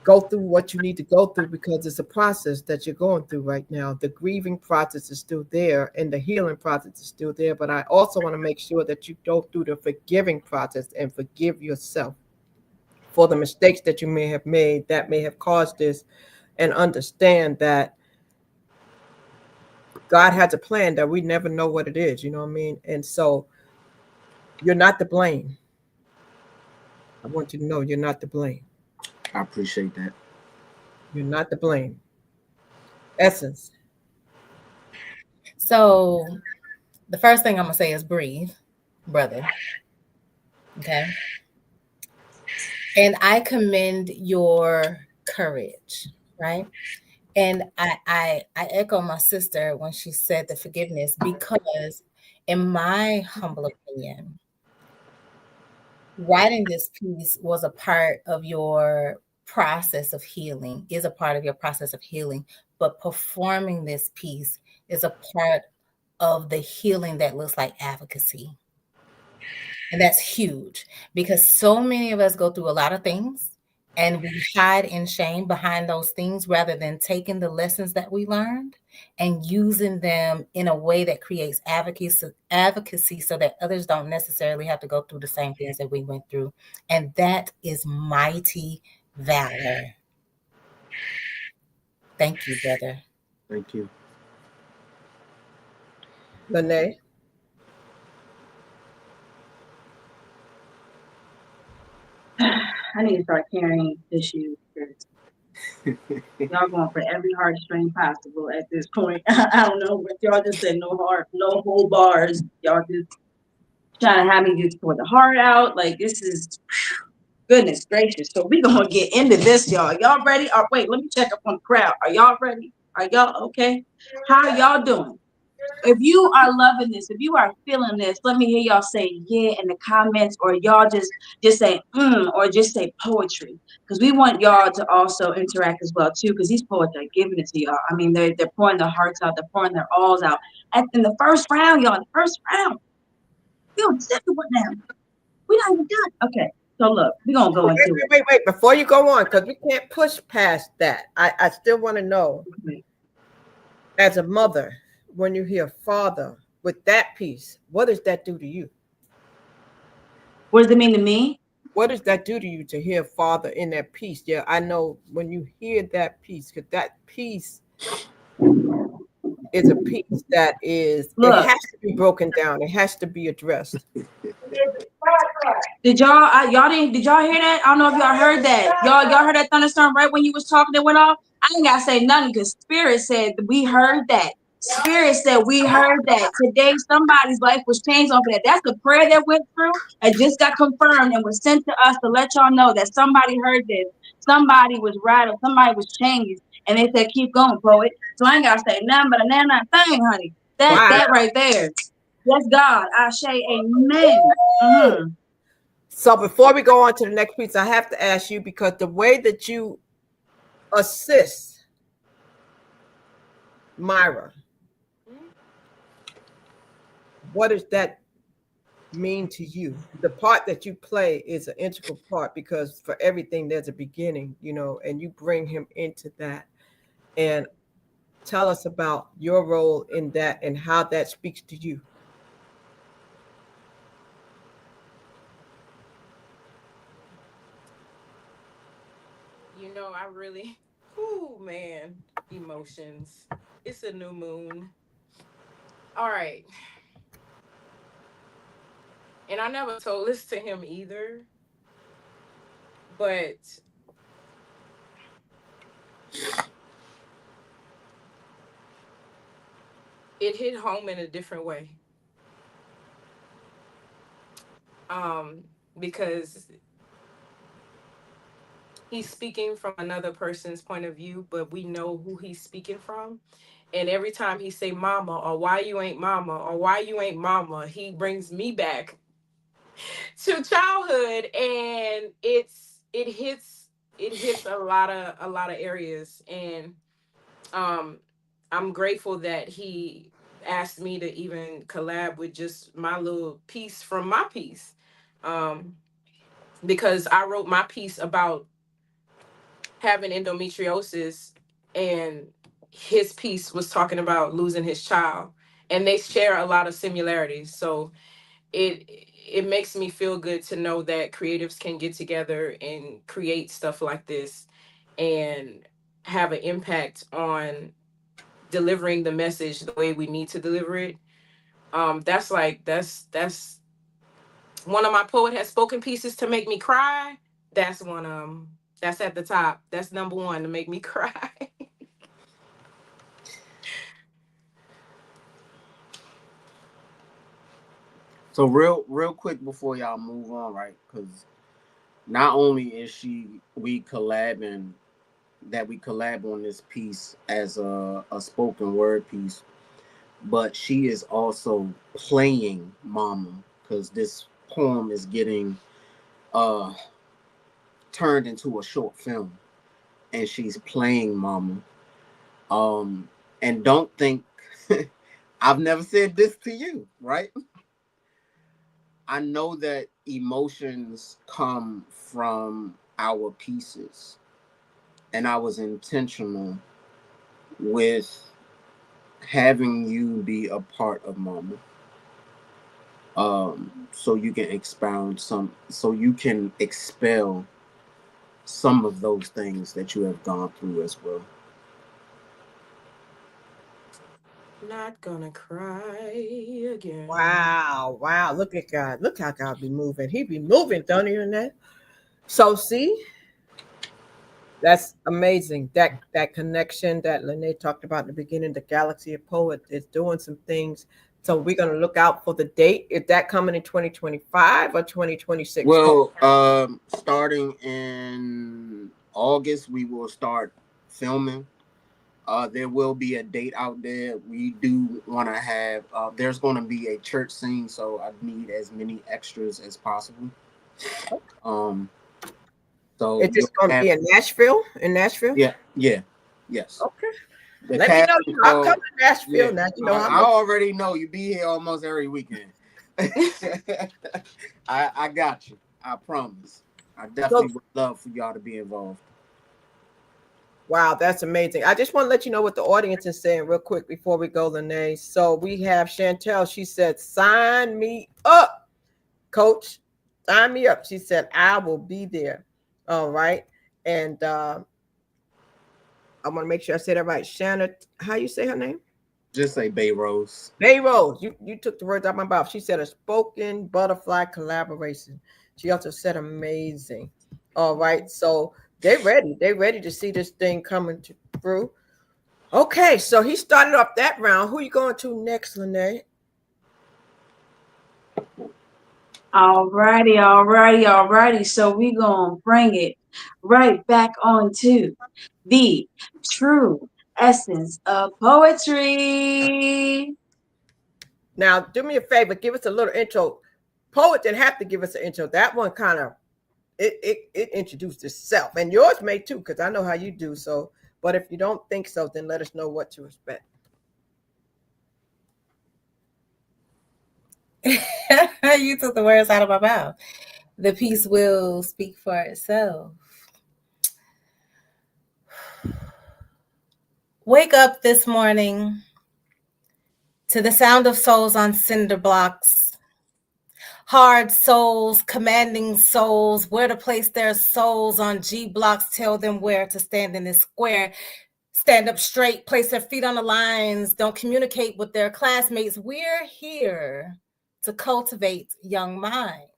go through what you need to go through, because it's a process that you're going through right now. The grieving process is still there and the healing process is still there. But I also want to make sure that you go through the forgiving process and forgive yourself for the mistakes that you may have made that may have caused this, and understand that God has a plan that we never know what it is. You know what I mean? And so you're not to blame. I want you to know you're not to blame.
I appreciate that.
You're not to blame. Essence.
So the first thing I'm gonna say is breathe, brother. Okay. And I commend your courage, right? And I echo my sister when she said the forgiveness, because in my humble opinion, writing this piece was a part of your process of healing, is a part of your process of healing, but performing this piece is a part of the healing that looks like advocacy. And that's huge, because so many of us go through a lot of things and we hide in shame behind those things rather than taking the lessons that we learned and using them in a way that creates advocacy so that others don't necessarily have to go through the same things that we went through. And that is mighty valor. Thank you, brother.
Thank you.
Lanai.
I need to start carrying tissues because y'all going for every heartstring possible at this point. I don't know, but y'all just said no heart, no whole bars. Y'all just trying to have me just pour the heart out. Like this is goodness gracious. So we gonna get into this, y'all. Y'all ready? Wait, let me check up on the crowd. Are y'all ready? Are y'all okay? How y'all doing? If you are loving this, if you are feeling this, let me hear y'all say yeah in the comments, or y'all just say or just say poetry, because we want y'all to also interact as well too, because these poets are giving it to y'all. I mean, they're pouring their hearts out, they're pouring their alls out. And in the first round, y'all, in the first round, we on the second one now. We're not even done. Okay, so look, we're gonna go into it.
Wait. Before you go on, because we can't push past that. I still want to know, as a mother, when you hear father with that piece, what does that do to you?
What does it mean to me?
What does that do to you to hear father in that piece? Yeah, I know when you hear that piece, because that piece is a piece that it
Look,
has to be broken down. It has to be addressed.
did y'all hear that? I don't know if y'all heard that. Y'all heard that thunderstorm right when you was talking that went off? I ain't gotta say nothing because Spirit said we heard that. Spirit said we heard that. Today somebody's life was changed off of that. That's the prayer that went through and just got confirmed and was sent to us to let y'all know that somebody heard this. Somebody was rattled, somebody was changed. And they said, keep going, poet. So I ain't gotta say nothing but a thing, honey.
Wow.
That right there. Yes, God. I say amen. Mm-hmm.
So before we go on to the next piece, I have to ask you, because the way that you assist Myra, what does that mean to you? The part that you play is an integral part, because for everything there's a beginning, and you bring him into that. And tell us about your role in that and how that speaks to you.
I really, oh man, emotions. It's a new moon. All right. And I never told this to him either, but it hit home in a different way. Um, because he's speaking from another person's point of view, but we know who he's speaking from. And every time he say mama, or why you ain't mama, or why you ain't mama, he brings me back to childhood, and it hits a lot of areas. And um I'm grateful that he asked me to even collab with just my little piece from my piece, um because I wrote my piece about having endometriosis, and his piece was talking about losing his child, and they share a lot of similarities. So it makes me feel good to know that creatives can get together and create stuff like this and have an impact on delivering the message the way we need to deliver it. That's one of my poet has spoken pieces to make me cry. That's one that's at the top. That's number one to make me cry.
So real quick before y'all move on, right? Because not only is we collab on this piece as a spoken word piece, but she is also playing Mama, because this poem is getting turned into a short film, and she's playing Mama. And don't think I've never said this to you, right? I know that emotions come from our pieces, and I was intentional with having you be a part of Mama. So you can so you can expel some of those things that you have gone through as well.
Not gonna cry again.
Wow. Look at God. Look how God be moving. He be moving, don't you, Renee? So see, that's amazing. That connection that Lene talked about in the beginning, the Galaxy of Poet is doing some things. So we're gonna look out for the date. Is that coming in 2025 or 2026?
Well, starting in August, we will start filming. There will be a date out there. We do want to have. There's going to be a church scene, so I need as many extras as possible. So
Is this going to be in Nashville?
Yeah. Yes.
Okay.
The
Let me know. I'll come to Nashville.
Yeah,
Now you know
I already know you be here almost every weekend. I got you. I promise. I definitely would love for y'all to be involved.
Wow, that's amazing. I just want to let you know what the audience is saying real quick before we go, Lene. So we have Chantel. She said, sign me up, coach. Sign me up. She said, I will be there. All right. And I want to make sure I said that right. Shanna, how you say her name?
Just say Bay Rose.
Bay Rose. You took the words out of my mouth. She said a spoken butterfly collaboration. She also said amazing. All right. So they're ready. They're ready to see this thing coming through. Okay, so he started off that round. Who you going to next, Lene?
Alrighty. So we gonna bring it right back on to the true essence of poetry.
Now, do me a favor. Give us a little intro. Poet didn't have to give us an intro. That one kind of it introduced itself, and yours may too, because I know how you do. So, but if you don't think so, then let us know what to expect.
You took the words out of my mouth. The piece will speak for itself. Wake up this morning to the sound of souls on cinder blocks. Hard souls, commanding souls, where to place their souls on G blocks, tell them where to stand in this square. Stand up straight, place their feet on the lines, don't communicate with their classmates. We're here to cultivate young minds.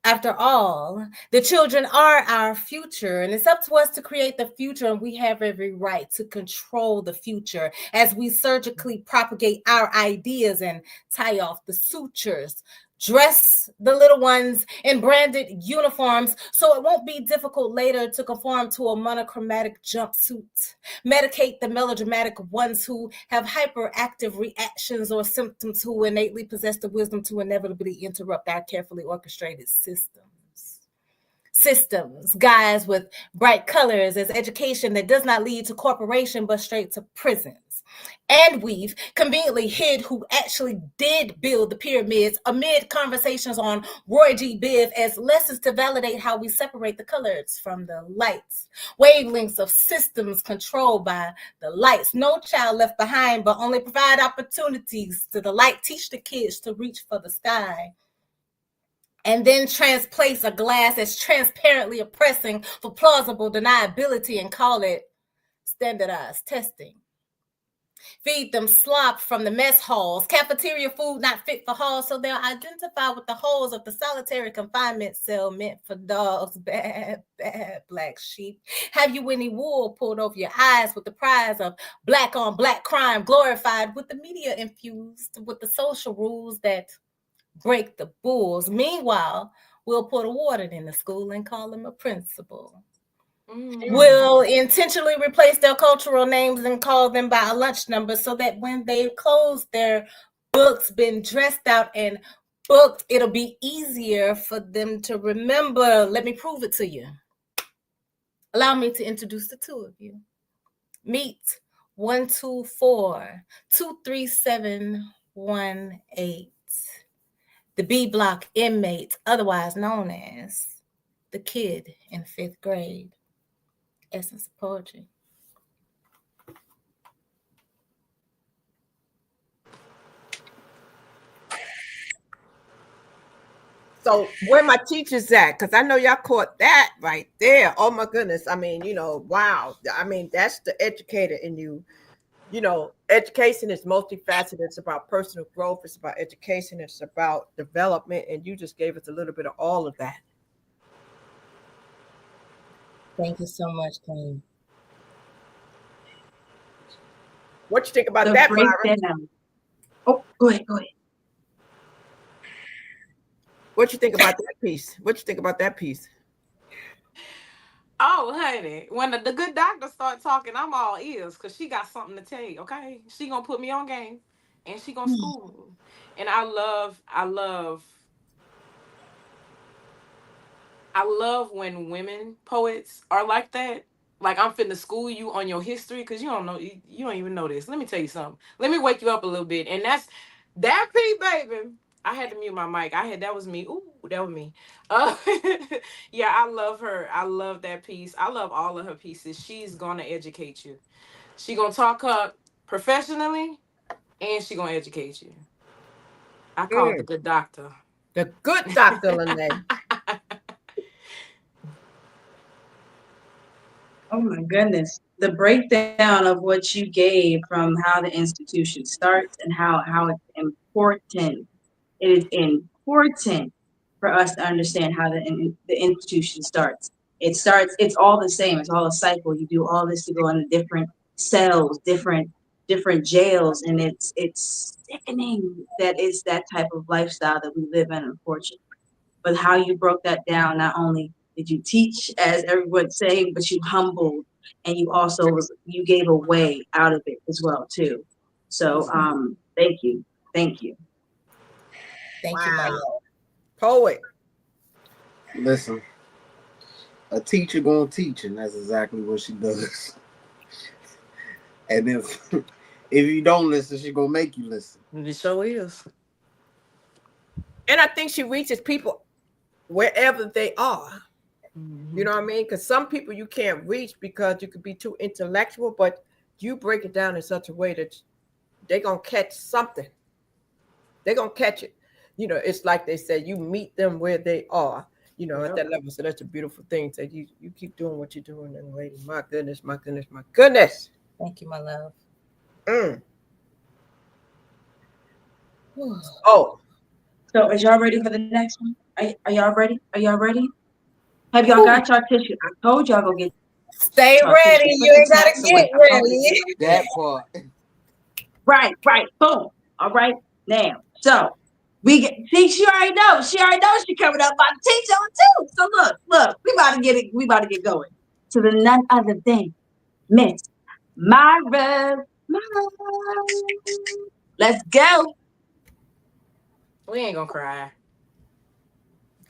After all, the children are our future, and it's up to us to create the future, and we have every right to control the future as we surgically propagate our ideas and tie off the sutures. Dress the little ones in branded uniforms so it won't be difficult later to conform to a monochromatic jumpsuit. Medicate the melodramatic ones who have hyperactive reactions or symptoms, who innately possess the wisdom to inevitably interrupt our carefully orchestrated systems, guys with bright colors as education that does not lead to corporation but straight to prisons. And we've conveniently hid who actually did build the pyramids amid conversations on Roy G. Biv as lessons to validate how we separate the colors from the lights. Wavelengths of systems controlled by the lights. No child left behind, but only provide opportunities to the light. Teach the kids to reach for the sky. And then transplace a glass that's transparently oppressing for plausible deniability and call it standardized testing. Feed them slop from the mess halls, cafeteria food not fit for halls, so they'll identify with the holes of the solitary confinement cell meant for dogs. Bad black sheep. Have you any wool pulled over your eyes with the prize of black on black crime glorified, with the media infused with the social rules that break the bulls. Meanwhile, we'll put a warden in the school and call him a principal. Will intentionally replace their cultural names and call them by a lunch number so that when they close their books, been dressed out and booked, it'll be easier for them to remember. Let me prove it to you. Allow me to introduce the two of you. Meet 124-23718. The B block inmate, otherwise known as the kid in 5th grade. Essence of poetry.
So where my teachers at? Because I know y'all caught that right there. Oh my goodness. I mean, wow. I mean, that's the educator in you. Education is multifaceted. It's about personal growth. It's about education. It's about development. And you just gave us a little bit of all of that.
Thank you so much, Queen.
What you think about
The
that, Myra?
breakdown. Oh, go ahead.
What you think about that piece? What you think about that piece?
Oh, honey, when the good doctor start talking, I'm all ears because she got something to tell you. Okay, she gonna put me on game, and she gonna school me. And I love when women poets are like that. Like I'm finna school you on your history because you don't know, you don't even know this. Let me tell you something. Let me wake you up a little bit. And that's that P baby. I had to mute my mic. That was me. Ooh, that was me. Uh, yeah, I love her. I love that piece. I love all of her pieces. She's gonna educate you. She gonna talk up professionally, and she gonna educate you. I call it the good doctor.
The good Dr. Lanai.
Oh my goodness. The breakdown of what you gave from how the institution starts and how it's important. It is important for us to understand how the institution starts. It's all the same. It's all a cycle. You do all this to go into different cells, different jails, and it's sickening that it's that type of lifestyle that we live in, unfortunately. But how you broke that down, not only did you teach, as everyone's saying, but you humbled and you also you gave a way out of it as well too. So thank you. Thank you.
Thank you, my
Wow.
love.
Poet.
Listen, a teacher gonna teach, and that's exactly what she does. And if you don't listen, she gonna make you listen.
It sure is.
And I think she reaches people wherever they are. You
Mhm.
know what I mean? Because some people you can't reach because you could be too intellectual, but you break it down in such a way that they're going to catch something. They're going to catch it. It's like they said, you meet them where they are, at
Yep.
that level. So that's a beautiful thing. So you keep doing what you're doing. And waiting. My goodness, my goodness, my goodness.
Thank you, my love.
Mm. Oh,
So is y'all ready for the next one? Are y'all ready? Are y'all ready? Have y'all got y'all tissue? I told y'all go get
Stay
y'all
ready.
tissue. Put
You
the
ain't gotta
snacks
get
away. I told you.
ready.
That part.
Right. Boom. All right. Now, so see, she already knows. She already knows she coming up about to teach on too. So look, we about to get it. We about to get going. To the none other than Miss Myra. Let's go.
We ain't gonna cry.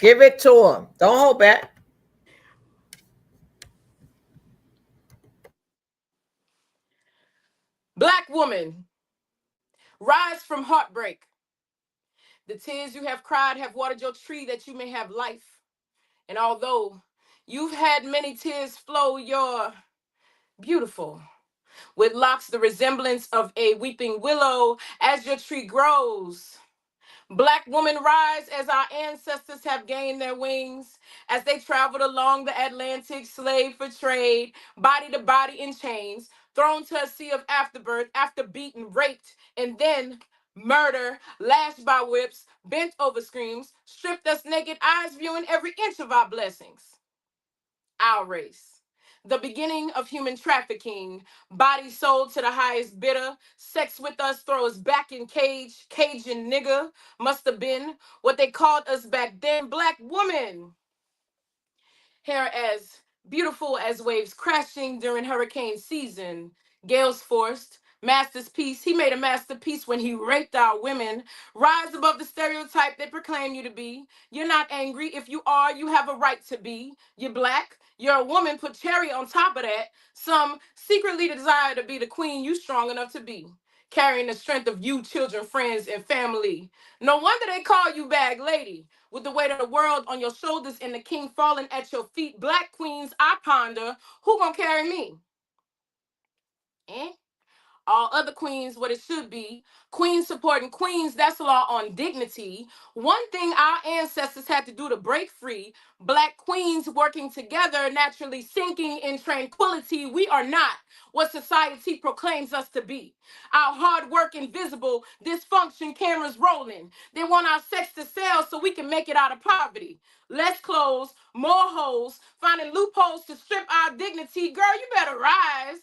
give it to them. Don't hold back.
Black woman, rise from heartbreak. The tears you have cried have watered your tree that you may have life. And although you've had many tears flow, you're beautiful. With locks the resemblance of a weeping willow as your tree grows. Black women rise as our ancestors have gained their wings, as they traveled along the Atlantic, slave for trade, body to body in chains, thrown to a sea of afterbirth, after beaten, raped, and then murder, lashed by whips, bent over screams, stripped us naked, eyes viewing every inch of our blessings. Our race. the beginning of human trafficking, bodies sold to the highest bidder, sex with us, throw us back in cage, Cajun nigga, must have been what they called us back then, black woman. Hair as beautiful as waves crashing during hurricane season, gales forced, master's piece. He made a masterpiece when he raped our women. Rise above the stereotype they proclaim you to be. You're not angry. If you are, you have a right to be. You're black. You're a woman. Put cherry on top of that. Some secretly desire to be the queen you strong enough to be. Carrying the strength of you, children, friends, and family. No wonder they call you bag lady. With the weight of the world on your shoulders and the king falling at your feet, black queens, I ponder, who gonna carry me? Eh? All other queens what it should be. Queens supporting queens, that's the law on dignity. One thing our ancestors had to do to break free, black queens working together, naturally sinking in tranquility. We are not what society proclaims us to be. Our hard work invisible, dysfunction, cameras rolling. They want our sex to sell so we can make it out of poverty. Less clothes, more holes, finding loopholes to strip our dignity. Girl, you better rise.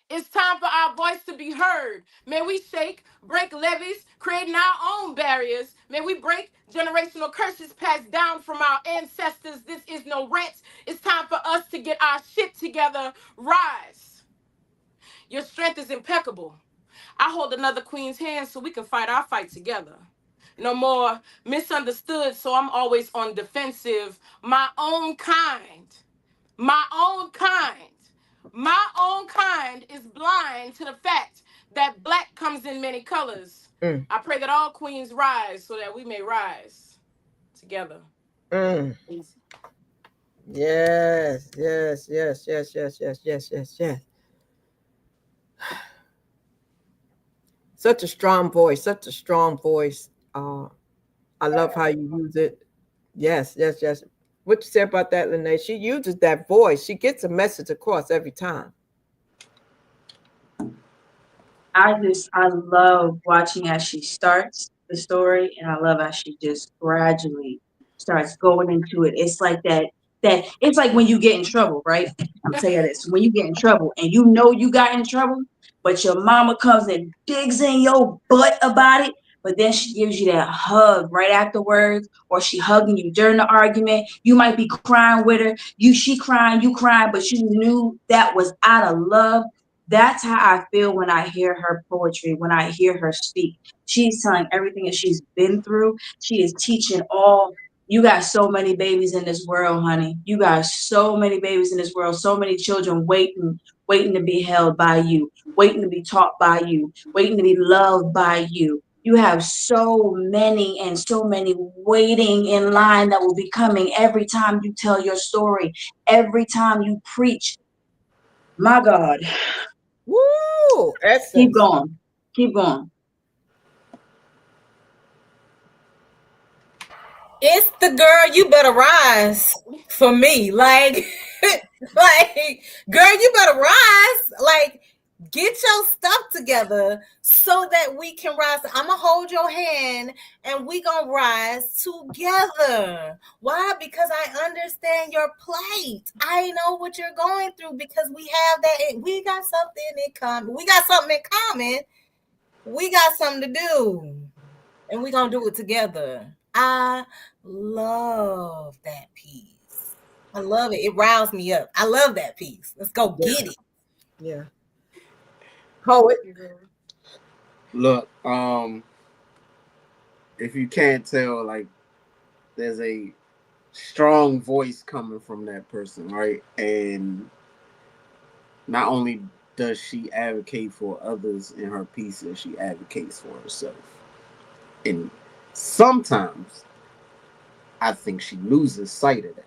It's time for our voice to be heard. May we shake, break levees, creating our own barriers. May we break generational curses passed down from our ancestors. This is no rant. It's time for us to get our shit together. Rise. Your strength is impeccable. I hold another queen's hand so we can fight our fight together. No more misunderstood, so I'm always on defensive. My own kind. My own kind. My own kind is blind to the fact that black comes in many colors.
Mm.
I pray that all queens rise so that we may rise together.
Mm. Yes, yes, yes, yes, yes, yes, yes, yes, yes. Such a strong voice, such a strong voice. I love how you use it. Yes, yes, yes. What you say about that, Lene? She uses that voice. She gets a message across every time.
I love watching as she starts the story, and I love how she just gradually starts going into it. It's like that it's like when you get in trouble, right? I'm telling you this. When you get in trouble and you know you got in trouble, but your mama comes and digs in your butt about it, but then she gives you that hug right afterwards, or she hugging you during the argument. You might be crying with her, she crying, you crying, but you knew that was out of love. That's how I feel when I hear her poetry, when I hear her speak. She's telling everything that she's been through. She is teaching all. You got so many babies in this world, honey. You got so many babies in this world, so many children waiting to be held by you, waiting to be taught by you, waiting to be loved by you. You have so many and so many waiting in line that will be coming every time you tell your story, every time you preach. My God.
Woo!
Keep
Essence.
going. Keep going.
It's the girl, you better rise for me. Like, like, girl, you better rise. Like, get your stuff together so that we can rise. I'm gonna hold your hand and we gonna rise together. Why? Because I understand your plight. I know what you're going through because we have that. We got something in common. We got something in common. We got something to do, and we gonna do it together. I love that piece. I love it. It riles me up. I love that piece. Let's go get it.
Yeah. Poet.
Look, if you can't tell, like, there's a strong voice coming from that person, right? And not only does she advocate for others in her pieces, she advocates for herself. And sometimes I think she loses sight of that.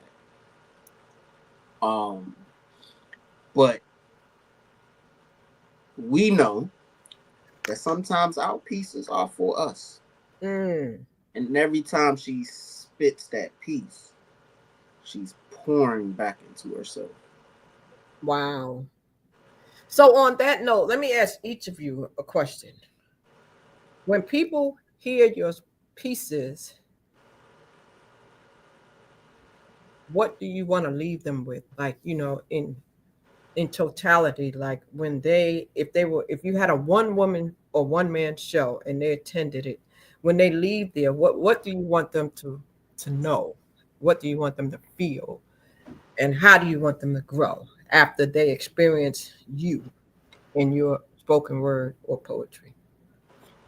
But we know that sometimes our pieces are for us.
Mm.
And every time she spits that piece, she's pouring back into herself.
Wow. So on that note, let me ask each of you a question. When people hear your pieces, what do you want to leave them with? Like, in totality, like when if you had a one woman or one man show and they attended it, when they leave there, what do you want them to know? What do you want them to feel? And how do you want them to grow after they experience you in your spoken word or poetry?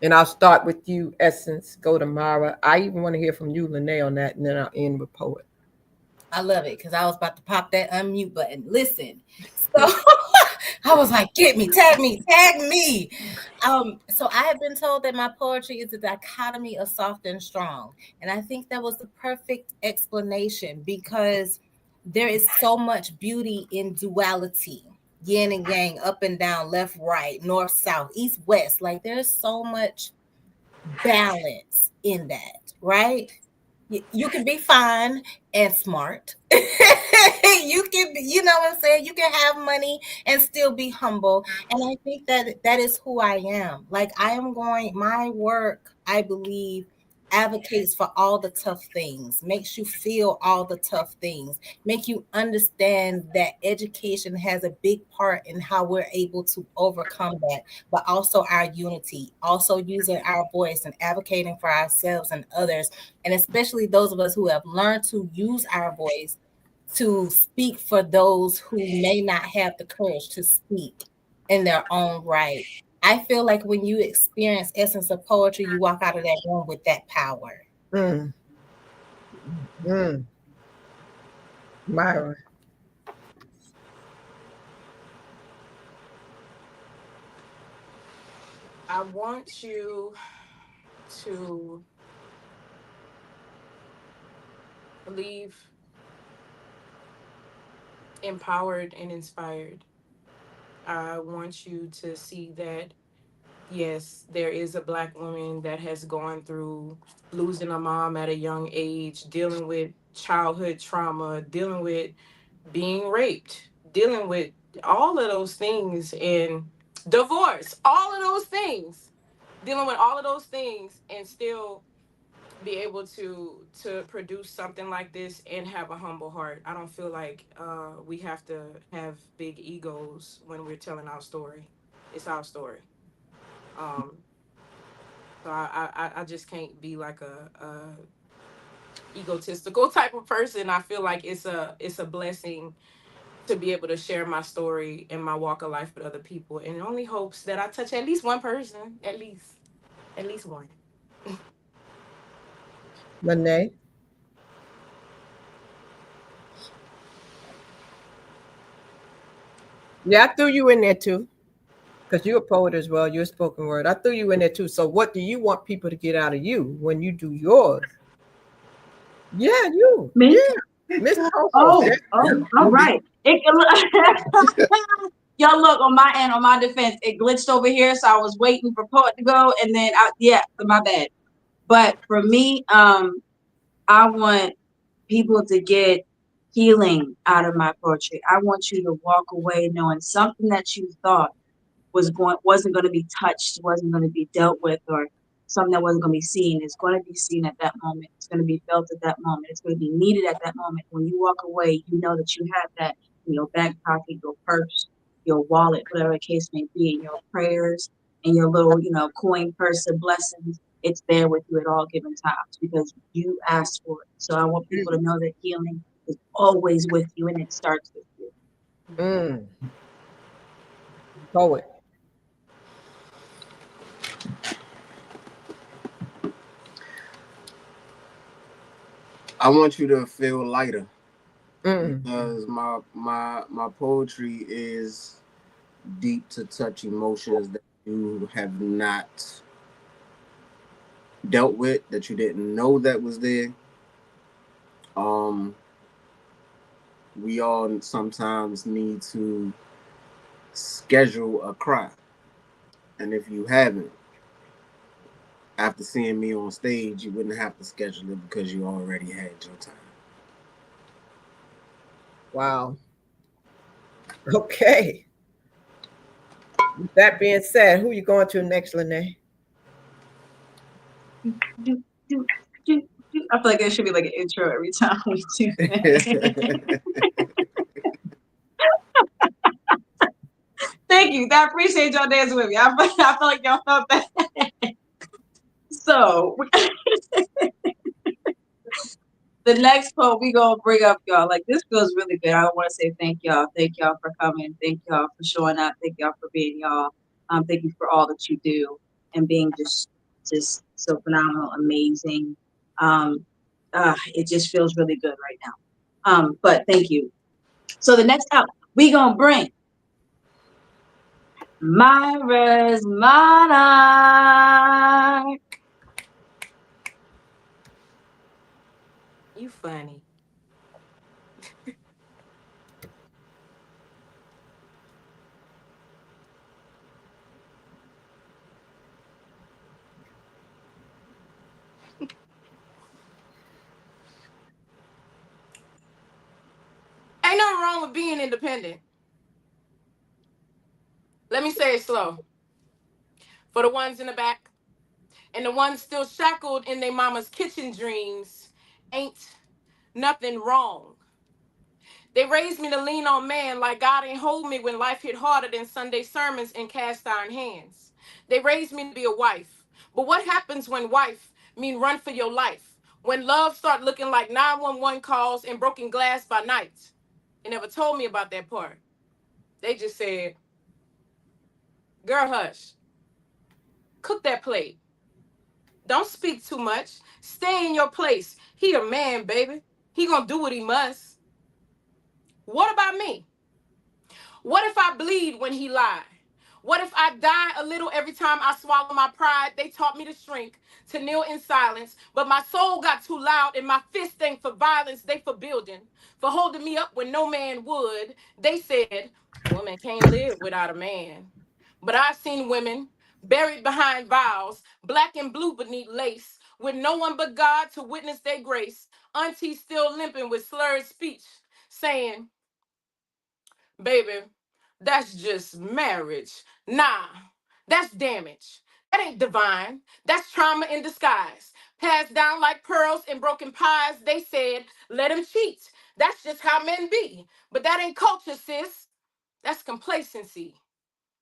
And I'll start with you, Essence. Go to Mara. I even want to hear from you, Lene, on that, and then I'll end with Poet.
I love it because I was about to pop that unmute button. Listen, so I was like, get me, tag me, tag me. So I have been told that my poetry is a dichotomy of soft and strong. And I think that was the perfect explanation because there is so much beauty in duality, yin and yang, up and down, left, right, north, south, east, west. Like there's so much balance in that, right? You can be fine and smart. You can be, you know what I'm saying? You can have money and still be humble. And I think that is who I am. Like my work, I believe, advocates for all the tough things, makes you feel all the tough things, make you understand that education has a big part in how we're able to overcome that, but also our unity, also using our voice and advocating for ourselves and others, and especially those of us who have learned to use our voice to speak for those who may not have the courage to speak in their own right. I feel like when you experience essence of poetry, you walk out of that room with that power.
Mm. Mm. Myra.
I want you to leave empowered and inspired. I want you to see that, yes, there is a Black woman that has gone through losing a mom at a young age, dealing with childhood trauma, dealing with being raped, dealing with all of those things, and divorce, all of those things, dealing with all of those things, and still be able to produce something like this and have a humble heart. I don't feel like we have to have big egos when we're telling our story. It's our story. um so I just can't be like a egotistical type of person. I feel like it's a blessing to be able to share my story and my walk of life with other people, and it only hopes that I touch at least one person, at least one.
Lene. Yeah, I threw you in there too. Because you're a poet as well. You're a spoken word. I threw you in there too. So what do you want people to get out of you when you do yours? Yeah, you.
Me?
Yeah. Miss Co-host.
Oh, all right. Y'all look on my end, on my defense, it glitched over here, so I was waiting for Poet to go, and then my bad. But for me, I want people to get healing out of my poetry. I want you to walk away knowing something that you thought wasn't going to be touched, wasn't going to be dealt with, or something that wasn't going to be seen is going to be seen at that moment. It's going to be felt at that moment. It's going to be needed at that moment. When you walk away, you know that you have that in your back pocket, your purse, your wallet, whatever the case may be, in your prayers and your little, coin purse of blessings. It's there with you at all given times because you asked for it. So I want people to know that healing is always with you and it starts with you.
Mm. Poet.
I want you to feel lighter
Mm.
because my poetry is deep to touch emotions that you have not dealt with, that you didn't know that was there. Um, we all sometimes need to schedule a cry, and if you haven't, after seeing me on stage, you wouldn't have to schedule it because you already had your time.
Wow. Okay. With that being said, who you going to next, Lene?
Do, do, do. I feel like there should be like an intro every time we do that. Thank you. I appreciate y'all dancing with me. I feel like y'all felt that. So the next quote we gonna bring up, y'all. Like this feels really good. I want to say thank y'all. Thank y'all for coming. Thank y'all for showing up. Thank y'all for being y'all. Thank you for all that you do and being just so phenomenal, amazing. It just feels really good right now. But thank you. So the next out, we gonna bring Myra's Monarch.
You funny. Ain't nothing wrong with being independent. Let me say it slow. For the ones in the back and the ones still shackled in their mama's kitchen dreams, ain't nothing wrong. They raised me to lean on man like God ain't hold me when life hit harder than Sunday sermons in cast iron hands. They raised me to be a wife. But what happens when wife mean run for your life? When love start looking like 911 calls and broken glass by night? They never told me about that part. They just said, girl, hush. Cook that plate. Don't speak too much. Stay in your place. He a man, baby. He gonna do what he must. What about me? What if I bleed when he lied? What if I die a little every time I swallow my pride? They taught me to shrink, to kneel in silence, but my soul got too loud and my fist ain't for violence, they for building, for holding me up when no man would. They said, woman can't live without a man. But I've seen women buried behind vows, black and blue beneath lace, with no one but God to witness their grace. Auntie still limping with slurred speech, saying, baby, that's just marriage. Nah, that's damage. That ain't divine. That's trauma in disguise. Passed down like pearls and broken pies. They said, let him cheat. That's just how men be. But that ain't culture, sis. That's complacency.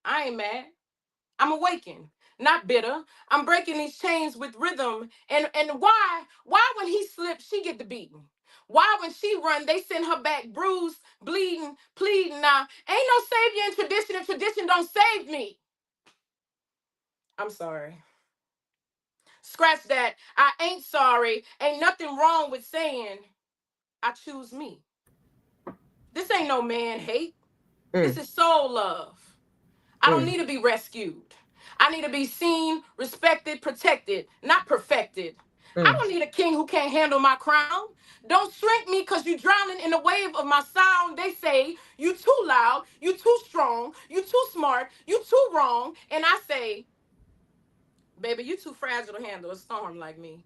I ain't mad. I'm awakened, not bitter. I'm breaking these chains with rhythm. And why? Why when he slips, she get the beating? Why when she run, they send her back bruised, bleeding, pleading? Now, ain't no savior in tradition if tradition don't save me. I'm sorry. Scratch that. I ain't sorry. Ain't nothing wrong with saying I choose me. This ain't no man hate. This is soul love. I don't need to be rescued. I need to be seen, respected, protected, not perfected. I don't need a king who can't handle my crown. Don't shrink me because you drowning in the wave of my sound. They say you too loud, you too strong, you too smart, you too wrong. And I say, baby, you too fragile to handle a storm like me.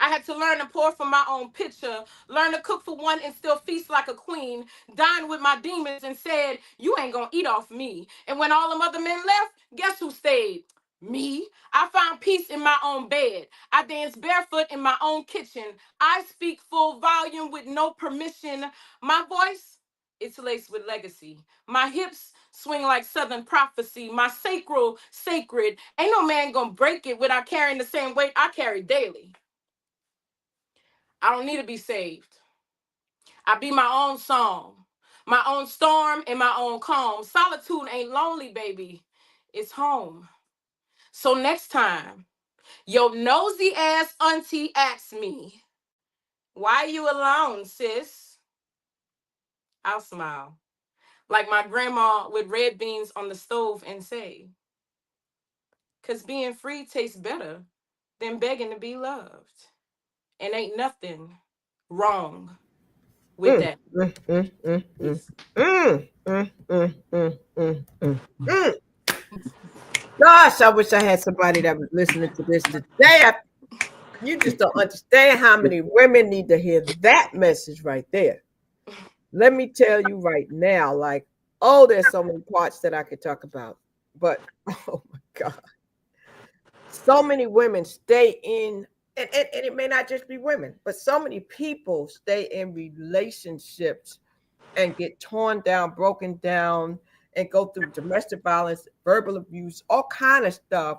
I had to learn to pour from my own pitcher, learn to cook for one and still feast like a queen, dine with my demons and said, you ain't gonna eat off me. And when all them other men left, guess who stayed? Me. I found peace in my own bed. I dance barefoot in my own kitchen. I speak full volume with no permission. My voice, it's laced with legacy. My hips swing like southern prophecy. My sacral sacred. Ain't no man gonna break it without carrying the same weight I carry daily. I don't need to be saved. I be my own song, my own storm and my own calm. Solitude ain't lonely, baby. It's home. So next time, your nosy ass auntie asks me, why you alone, sis? I'll smile, like my grandma with red beans on the stove and say, because being free tastes better than begging to be loved. And ain't nothing wrong with that. Peace.
Gosh, I wish I had somebody that was listening to this today. You just don't understand how many women need to hear that message right there. Let me tell you right now, like, oh, there's so many parts that I could talk about, but oh my God. So many women stay in and it may not just be women, but so many people stay in relationships and get torn down, broken down, and go through domestic violence, verbal abuse, all kind of stuff.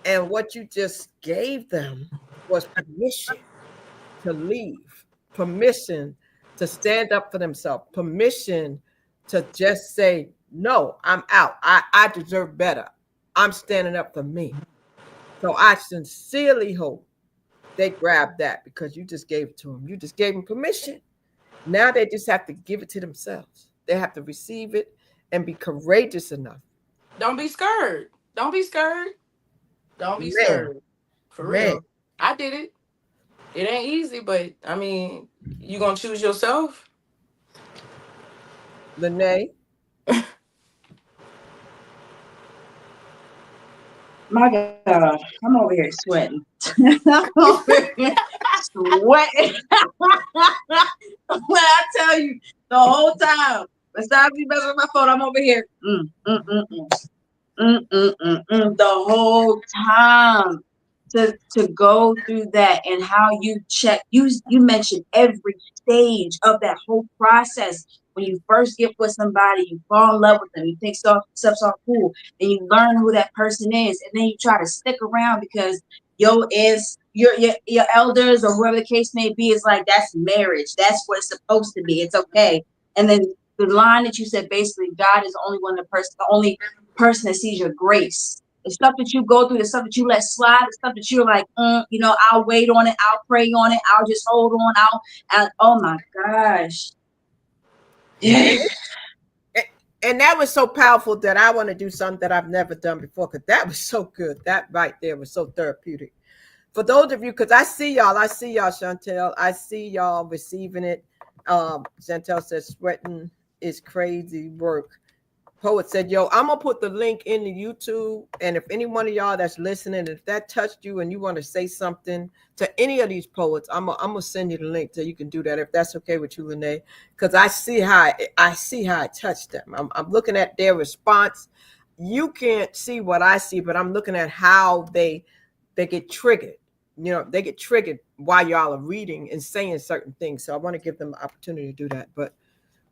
And what you just gave them was permission to leave, permission to stand up for themselves, permission to just say, no, I'm out. I deserve better. I'm standing up for me. So I sincerely hope they grab that because you just gave it to them. You just gave them permission. Now they just have to give it to themselves. They have to receive it and be courageous enough.
Don't be scared. Don't be scared. Don't be
Man,
scared. For
man,
real. I did it. It ain't easy, but I mean, you gonna choose yourself?
Lene,
My God, I'm over here sweating. I'm over here sweating. When I tell you the whole time, besides me messing with my phone, I'm over here. The whole time to go through that and how you check. You mentioned every stage of that whole process. When you first get with somebody, you fall in love with them, you think stuff's all cool, and you learn who that person is, and then you try to stick around because your elders or whoever the case may be is like, that's marriage. That's what it's supposed to be. It's okay. And then the line that you said, basically, God is the only one, the only person that sees your grace. The stuff that you go through, the stuff that you let slide, the stuff that you're like, I'll wait on it, I'll pray on it, I'll just hold on, oh my gosh. Yeah.
and that was so powerful that I want to do something that I've never done before because that was so good. That right there was so therapeutic. For those of you, because I see y'all, Chantel. I see y'all receiving it. Chantel says sweating is crazy work. Poet said, yo, I'm gonna put the link in the YouTube. And if any one of y'all that's listening, if that touched you and you want to say something to any of these poets, I'm gonna send you the link so you can do that if that's okay with you, Lene. Because I see how it touched them. I'm looking at their response. You can't see what I see, but I'm looking at how they get triggered. They get triggered while y'all are reading and saying certain things. So I want to give them the opportunity to do that. But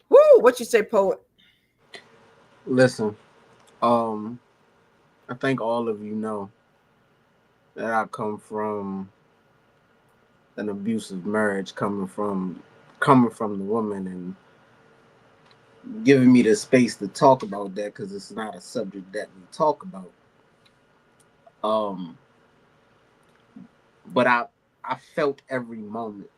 whoo, what you say, Poet?
Listen, I think all of you know that I come from an abusive marriage, coming from the woman, and giving me the space to talk about that because it's not a subject that we talk about. But I felt every moment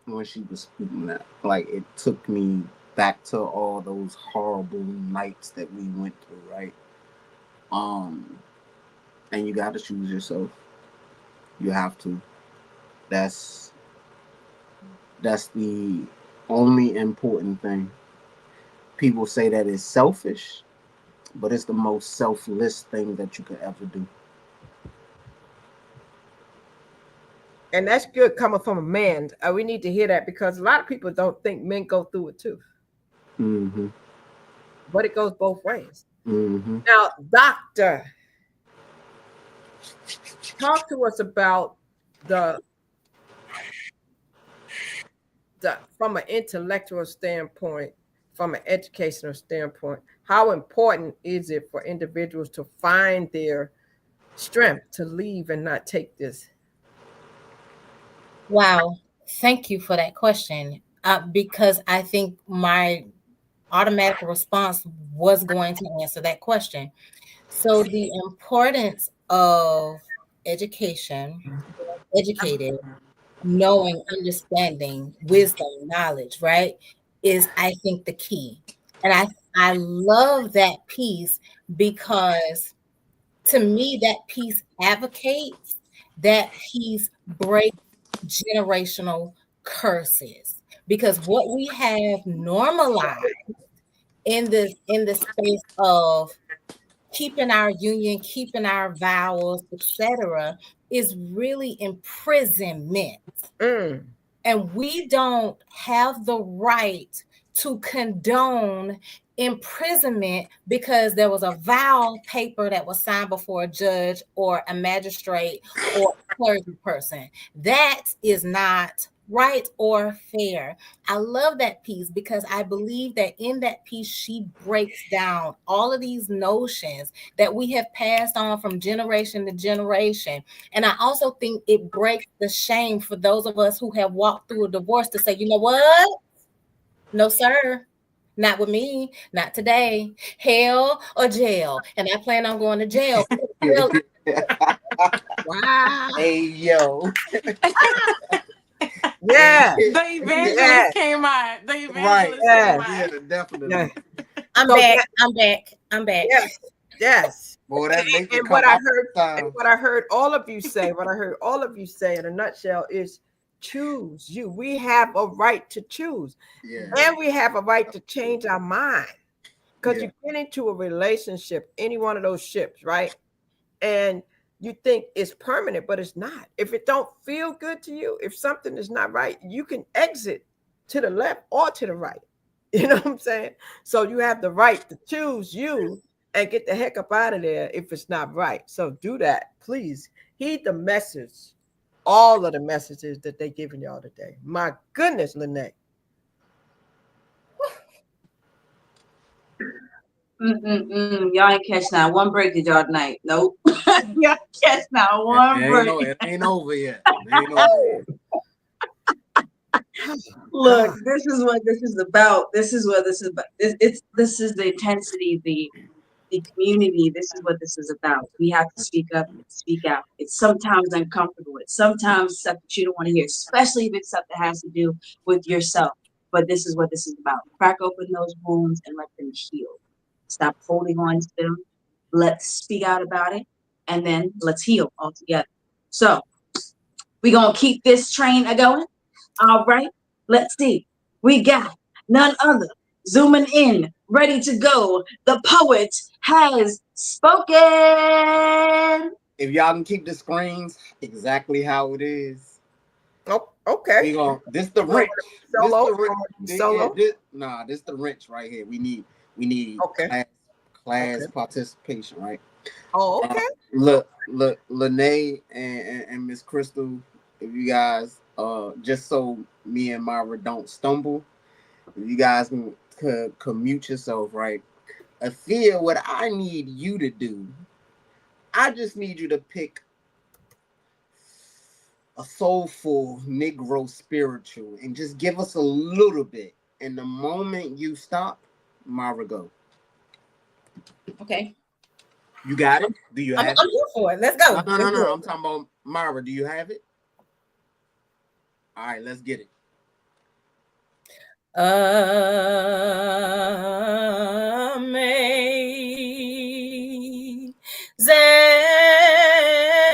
when she was speaking that. Like, it took me back to all those horrible nights that we went through, right? And you gotta choose yourself. You have to. That's the only important thing. People say that it's selfish, but it's the most selfless thing that you could ever do.
And that's good coming from a man. We need to hear that because a lot of people don't think men go through it too.
Mm-hmm.
But it goes both ways.
Mm-hmm.
Now, Doctor, talk to us about the from an intellectual standpoint, from an educational standpoint, how important is it for individuals to find their strength to leave and not take this?
Wow. Thank you for that question. Because I think my automatic response was going to answer that question. So the importance of education, educated, knowing, understanding, wisdom, knowledge, right, is I think the key. And I love that piece because to me that piece advocates, that piece breaks generational curses, because what we have normalized in the space of keeping our union, keeping our vows, etc., is really imprisonment. And we don't have the right to condone imprisonment because there was a vow paper that was signed before a judge or a magistrate or a clergy person. That is not right or fair. I love that piece because I believe that in that piece, she breaks down all of these notions that we have passed on from generation to generation. And I also think it breaks the shame for those of us who have walked through a divorce to say, you know what? No, sir. Not with me, not today. Hell or jail. And I plan on going to jail. Really,
Wow.
Hey yo.
Yeah.
The
Yeah.
evangelist came out. The
Right.
evangelist came
Yeah.
Yeah,
out.
Yeah.
definitely.
I'm
So
back.
that,
I'm back. I'm back.
yes. Yes.
Boy, that Laker
And
come
what I
out
heard, and
time.
what I heard all of you say, what I heard all of you say in a nutshell is choose you. We have a right to choose,
Yeah.
and we have a right to change our mind. Because
Yeah.
you get into a relationship, any one of those ships, right? And you think it's permanent, but it's not. If it don't feel good to you, if something is not right, you can exit to the left or to the right. You know what I'm saying? So you have the right to choose you and get the heck up out of there if it's not right. So do that, please. Heed the message, all of the messages that they giving y'all today. My goodness, Lynette.
Y'all ain't catch now one break did y'all tonight. Nope. Y'all catch now one break.
It ain't over yet. It ain't over yet.
Look, this is what this is about. This is what this is about. This is the intensity, the community. This is what this is about. We have to speak up and speak out. It's sometimes uncomfortable. It's sometimes stuff that you don't want to hear, especially if it's stuff that has to do with yourself. But this is what this is about. Crack open those wounds and let them heal. Stop holding on to them. Let's speak out about it, and then let's heal all together. So we're gonna keep this train a going. All right, let's see. We got none other zooming in, ready to go. The poet has spoken.
If y'all can keep the screens exactly how it is,
Oh, okay.
we gonna this the wrench.
Solo.
Solo. This the wrench right here. We need
Okay.
class
Okay.
participation, right?
Oh, okay.
Look, Lene and Miss Crystal, if you guys just so me and Myra don't stumble, if you guys could mute yourself, right? I feel what I need you to do. I just need you to pick a soulful Negro spiritual and just give us a little bit. And the moment you stop, Myra, go.
Okay.
You got it? Do you
I'm
have
here
it?
for it. Let's go.
No. I'm talking about Myra. Do you have it? All right, let's get it.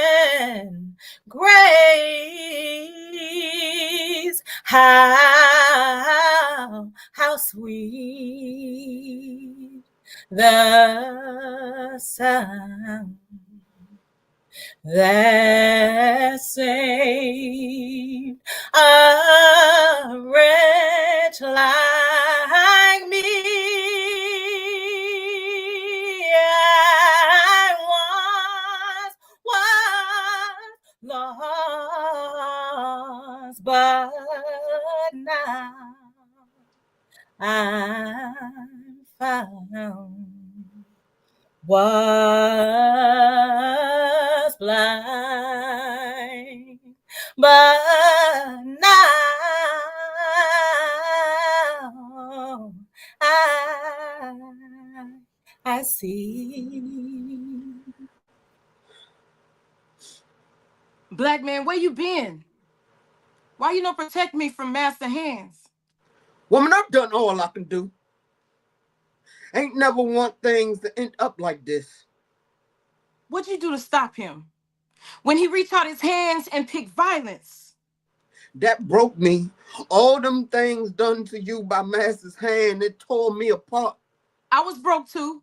Amazing grace, how sweet the sound that saved a wretch like me. I was lost, but now I'm found. Was blind, but now I see.
Black man, where you been? Why you don't protect me from master hands?
Woman, I've done all I can do. Ain't never want things to end up like this.
What'd you do to stop him? When he reached out his hands and picked violence?
That broke me. All them things done to you by master's hand, it tore me apart.
I was broke too.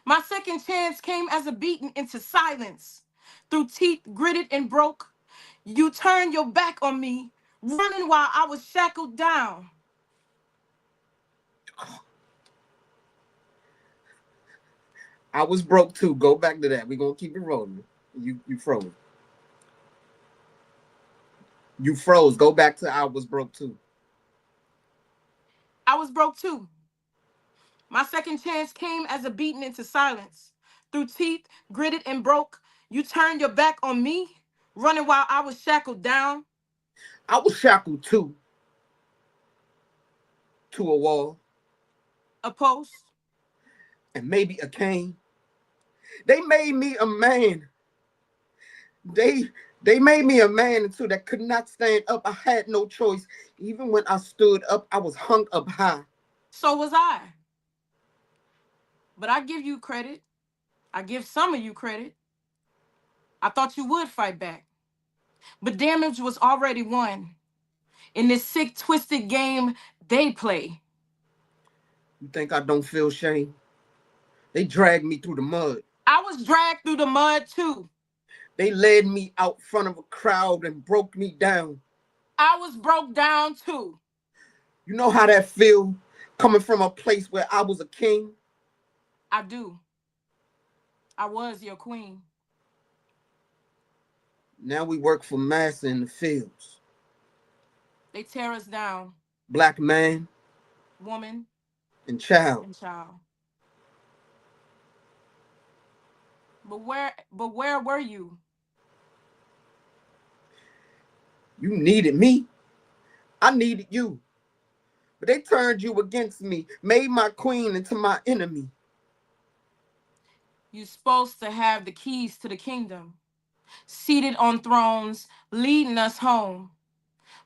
My second chance came as a beating into silence. Through teeth gritted and broke, you turned your back on me, running while I was shackled down.
I was broke too. Go back to that. We're gonna keep it rolling. You froze. You froze. Go back to I was broke too.
I was broke too. My second chance came as a beating into silence. Through teeth, gritted and broke, you turned your back on me, running while I was shackled down.
I was shackled too to a wall
A post.
and maybe a cane. They made me a man. They they made me a man too that could not stand up. I had no choice. Even when I stood up, I was hung up high.
So was I. But I give you credit. I give some of you credit. I thought you would fight back. But damage was already won. In this sick, twisted game they play.
You think I don't feel shame? They dragged me through the mud.
I was dragged through the mud too.
They led me out front of a crowd and broke me down.
I was broke down too.
You know how that feel coming from a place where I was a king?
I do. I was your queen.
Now we work for massa in the fields.
They tear us down,
Black man
woman
and child.
and child. But where were you?
You needed me. I needed you. But they turned you against me, made my queen into my enemy.
You supposed to have the keys to the kingdom, seated on thrones, leading us home.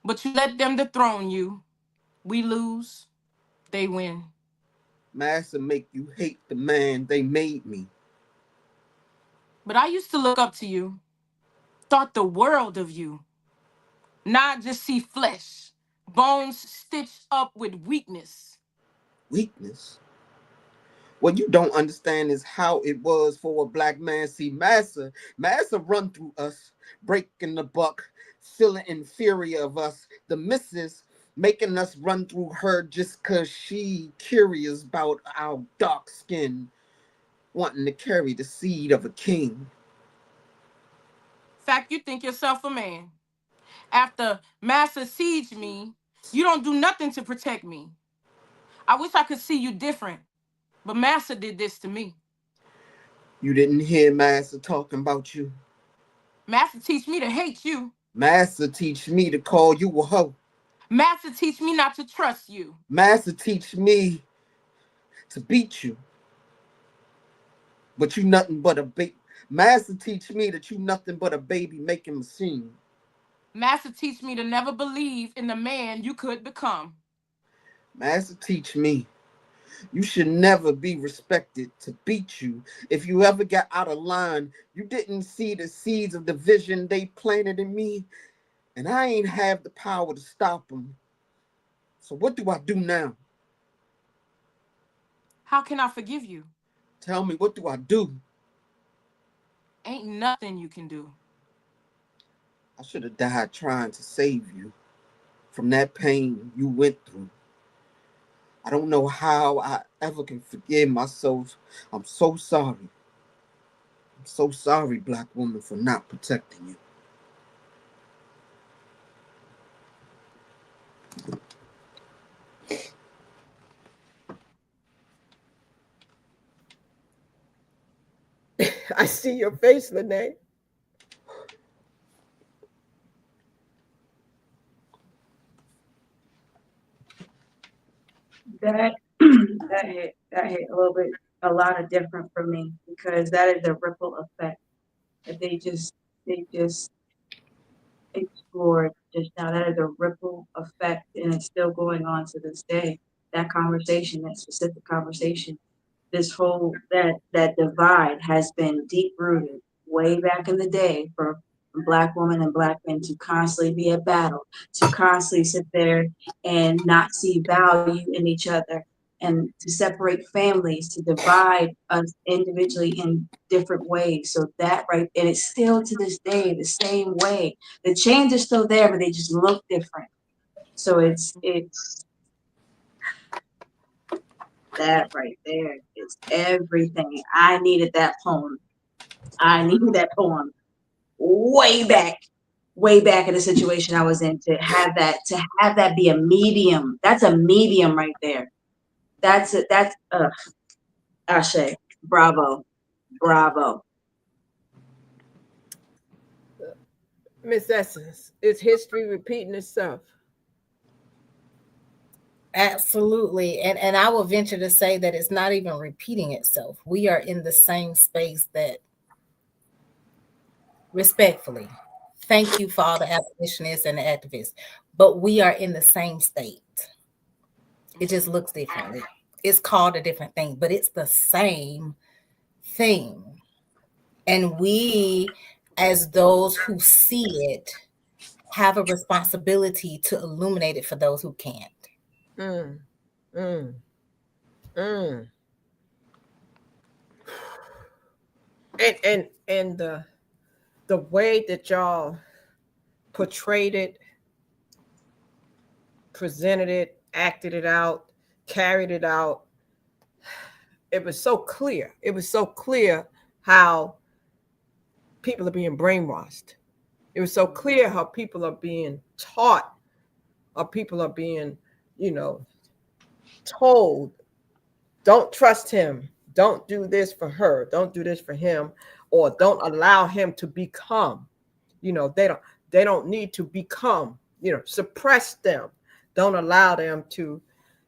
But you let them dethrone you. We lose, they win.
Massa make you hate the man they made me.
But I used to look up to you, thought the world of you, not just see flesh, bones stitched up with weakness.
Weakness. What you don't understand is how it was for a black man. See, Massa run through us, breaking the buck, feeling inferior of us. The missus making us run through her just cause she curious about our dark skin, wanting to carry the seed of a king.
Fact, you think yourself a man. After Master sieged me, you don't do nothing to protect me. I wish I could see you different, but Master did this to me.
You didn't hear Massa talking about you.
Master teach me to hate you.
Massa teach me to call you a hoe.
Master teach me not to trust you.
Massa teach me to beat you. But you nothing but a baby. Massa teach me that you nothing but a baby making machine.
Master teach me to never believe in the man you could become.
Massa teach me you should never be respected to beat you. If you ever got out of line, you didn't see the seeds of division they planted in me, and I ain't have the power to stop them. So what do I do now?
How can I forgive you?
Tell me, what do I do?
Ain't nothing you can do.
I should have died trying to save you from that pain you went through. I don't know how I ever can forgive myself. I'm so sorry. I'm so sorry, black woman, for not protecting you.
I see your face, Lanai.
That that hit a lot of different for me because that is a ripple effect that they just explored just now. That is a ripple effect, and it's still going on to this day. That conversation, that specific conversation, this whole that divide has been deep rooted way back in the day for black women and black men to constantly be at battle, to constantly sit there and not see value in each other, and to separate families, to divide us individually in different ways. So that right, and it's still to this day the same way. The chains are still there, but they just look different. So it's That right there is everything. I needed that poem. I needed that poem way back in the situation I was in to have that be a medium. That's a medium right there. That's it. That's Ashe. Bravo. Bravo.
Miss Essence, is history repeating itself?
Absolutely. And I will venture to say that it's not even repeating itself. We are in the same space that, respectfully, thank you for all the abolitionists and the activists, but we are in the same state. It just looks differently. It's called a different thing, but it's the same thing. And we, as those who see it, have a responsibility to illuminate it for those who can't.
Mm, mm, mm. And the way that y'all portrayed it, presented it, acted it out, carried it out, it was so clear. It was so clear how people are being brainwashed. It was so clear how people are being taught, or people are being, told, don't trust him, don't do this for her, don't do this for him, or don't allow him to become. They don't need to become. Suppress them. Don't allow them to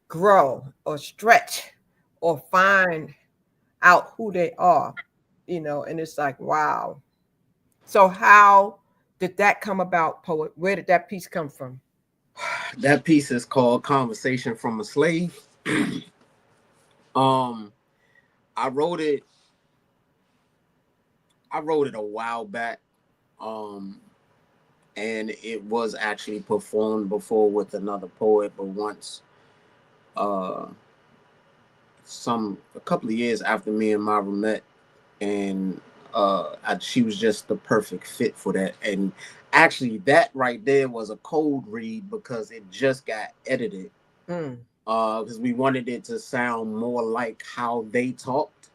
grow or stretch or find out who they are. And it's like, wow. So how did that come about, poet? Where did that piece come from?
That piece is called Conversation from a Slave. I wrote it a while back. And it was actually performed before with another poet, but once a couple of years after me and Myra met, and she was just the perfect fit for that. And actually that right there was a cold read because it just got edited. Because we wanted it to sound more like how they talked.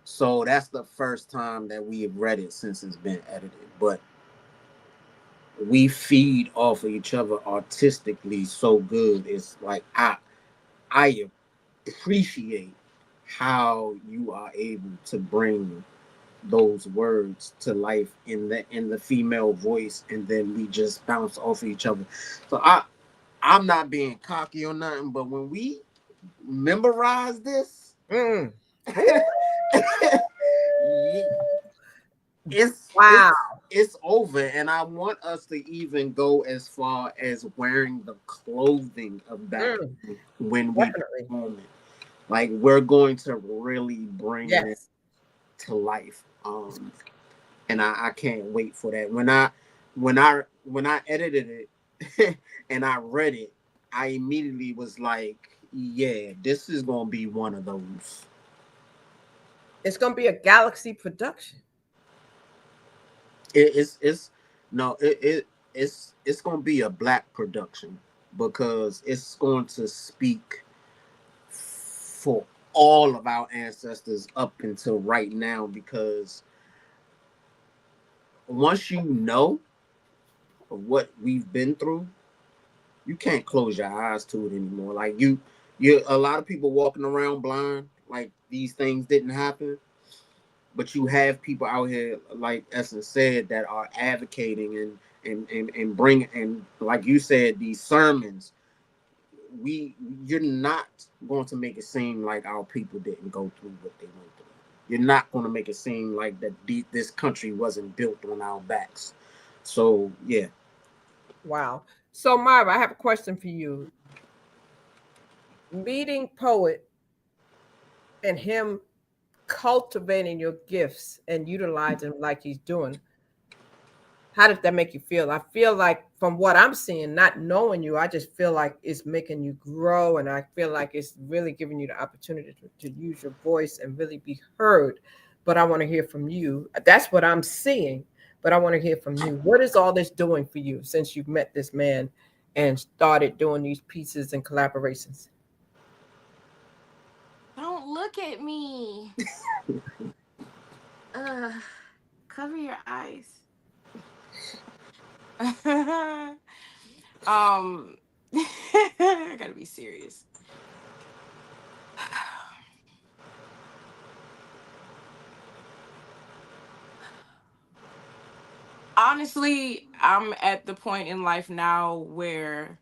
So that's the first time that we have read it since it's been edited. But we feed off of each other artistically so good. It's like I appreciate how you are able to bring those words to life in the female voice, and then we just bounce off of each other. So I'm not being cocky or nothing, but when we memorize this, it's
wow.
It's over, and I want us to even go as far as wearing the clothing of that when we perform it. Like, we're going to really bring it to life. And I can't wait for that. When I edited it and I read it, I immediately was like, yeah, this is gonna be one of those.
It's gonna be a Galaxy production.
It's gonna be a Black production because it's going to speak for all of our ancestors up until right now, because once you know of what we've been through, you can't close your eyes to it anymore. Like you a lot of people walking around blind, like these things didn't happen. But you have people out here, like Essence said, that are advocating and bring, and like you said, these sermons. You're not going to make it seem like our people didn't go through what they went through. You're not going to make it seem like that this country wasn't built on our backs. So yeah.
Wow. So Myra, I have a question for you. Meeting poet and him cultivating your gifts and utilizing them like he's doing, how does that make you feel? I feel like, from what I'm seeing, not knowing you, I just feel like it's making you grow, and I feel like it's really giving you the opportunity to use your voice and really be heard. But I want to hear from you. That's what I'm seeing, but I want to hear from you. What is all this doing for you since you've met this man and started doing these pieces and collaborations?
look at me. Cover your eyes. I gotta be serious. Honestly, I'm at the point in life now where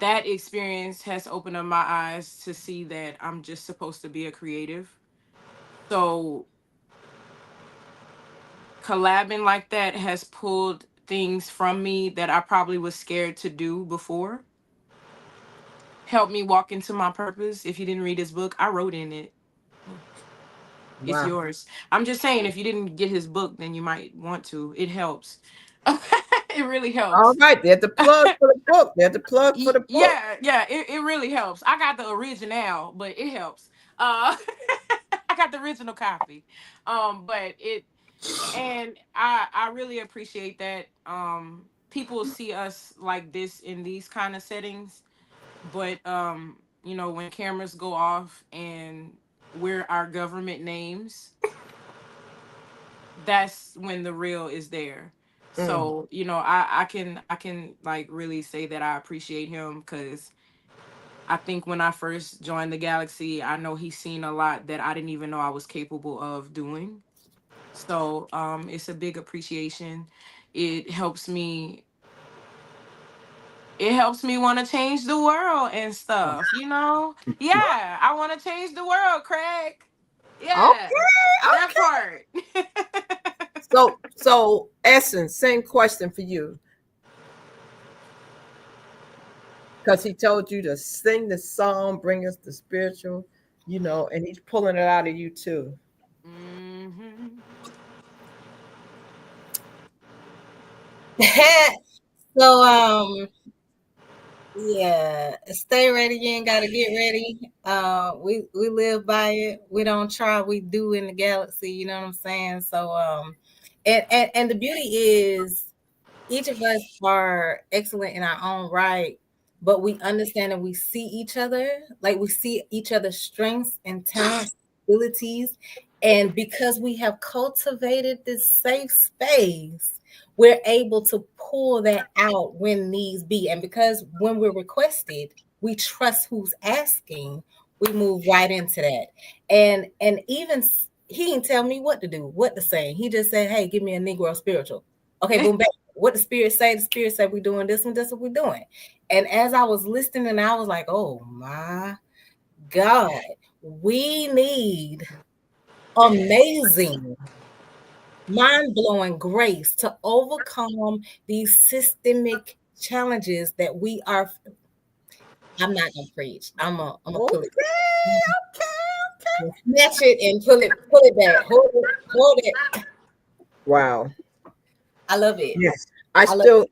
that experience has opened up my eyes to see that I'm just supposed to be a creative. So collabing like that has pulled things from me that I probably was scared to do before. Helped me walk into my purpose. If you didn't read his book, I wrote in it. It's
Wow.
yours. I'm just saying, if you didn't get his book, then you might want to. It helps. It really
All
helps.
right, there's the plug for the book. There's the plug for the book.
Yeah, it really helps. I got the original, but it helps. I got the original copy. But it and I really appreciate that. People see us like this in these kind of settings, but you know, when cameras go off and we're our government names, that's when the real is there.
Mm.
So, you know, I can like really say that I appreciate him, because I think when I first joined the galaxy, I know he's seen a lot that I didn't even know I was capable of doing. So it's a big appreciation. It helps me it helps me want to change the world and stuff, you know? Yeah, I want to change the world, Craig. Yeah,
Okay,
that
okay.
part.
So Essence, same question for you. Because he told you to sing the song, bring us the spiritual, and he's pulling it out of you too.
Hmm.
So yeah, stay ready. You ain't gotta get ready. We live by it. We don't try, we do in the galaxy, you know what I'm saying? So and the beauty is each of us are excellent in our own right, but we understand and we see each other, like we see each other's strengths and talents, abilities. And because we have cultivated this safe space, we're able to pull that out when needs be. And because when we're requested, we trust who's asking, we move right into that. And even he didn't tell me what to do, what to say. He just said, hey, give me a Negro spiritual. Okay, boom, back. What the spirit said we're doing this, and that's what we're doing. And as I was listening, I was like, oh my God, we need amazing, mind-blowing grace to overcome these systemic challenges that we are. I'm not gonna preach. I'm gonna pull it.
Okay,
Snatch it and pull it back. Hold it.
wow.
I love it.
Yes. I
I love
still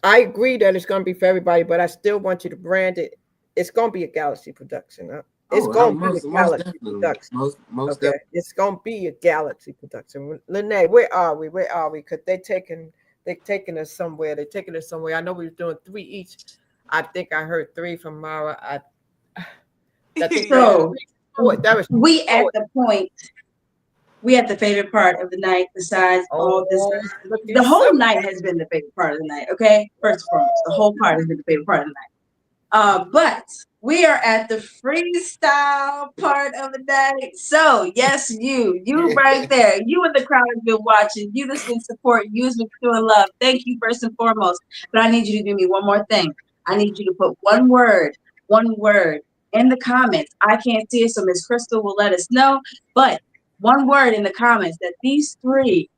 I agree that it's gonna be for everybody, but I still want you to brand it. It's gonna be a Galaxy production. It's
Oh,
gonna be
most
a
most
Galaxy
definitely,
production.
most
Okay,
definitely.
it's gonna be a Galaxy production. Lene, where are we? Where are we? Because they're taking us somewhere. They're taking us somewhere. I know we were doing 3 each. I think I heard 3 from Mara. I think that was
Yeah.
So
3 forward. That was 3
we at
forward.
the point, we at the favorite part of the night. Besides all this,
Oh, look at
the whole
some.
night has been the favorite part of the night. Okay, first and foremost, the whole part has been the favorite part of the night. But we are at the freestyle part of the night. So yes, you right there, you in the crowd have been watching, you that's been supporting, you that's been showing love. Thank you first and foremost. But I need you to do me one more thing. I need you to put one word in the comments. I can't see it, so Miss Crystal will let us know. But one word in the comments that these three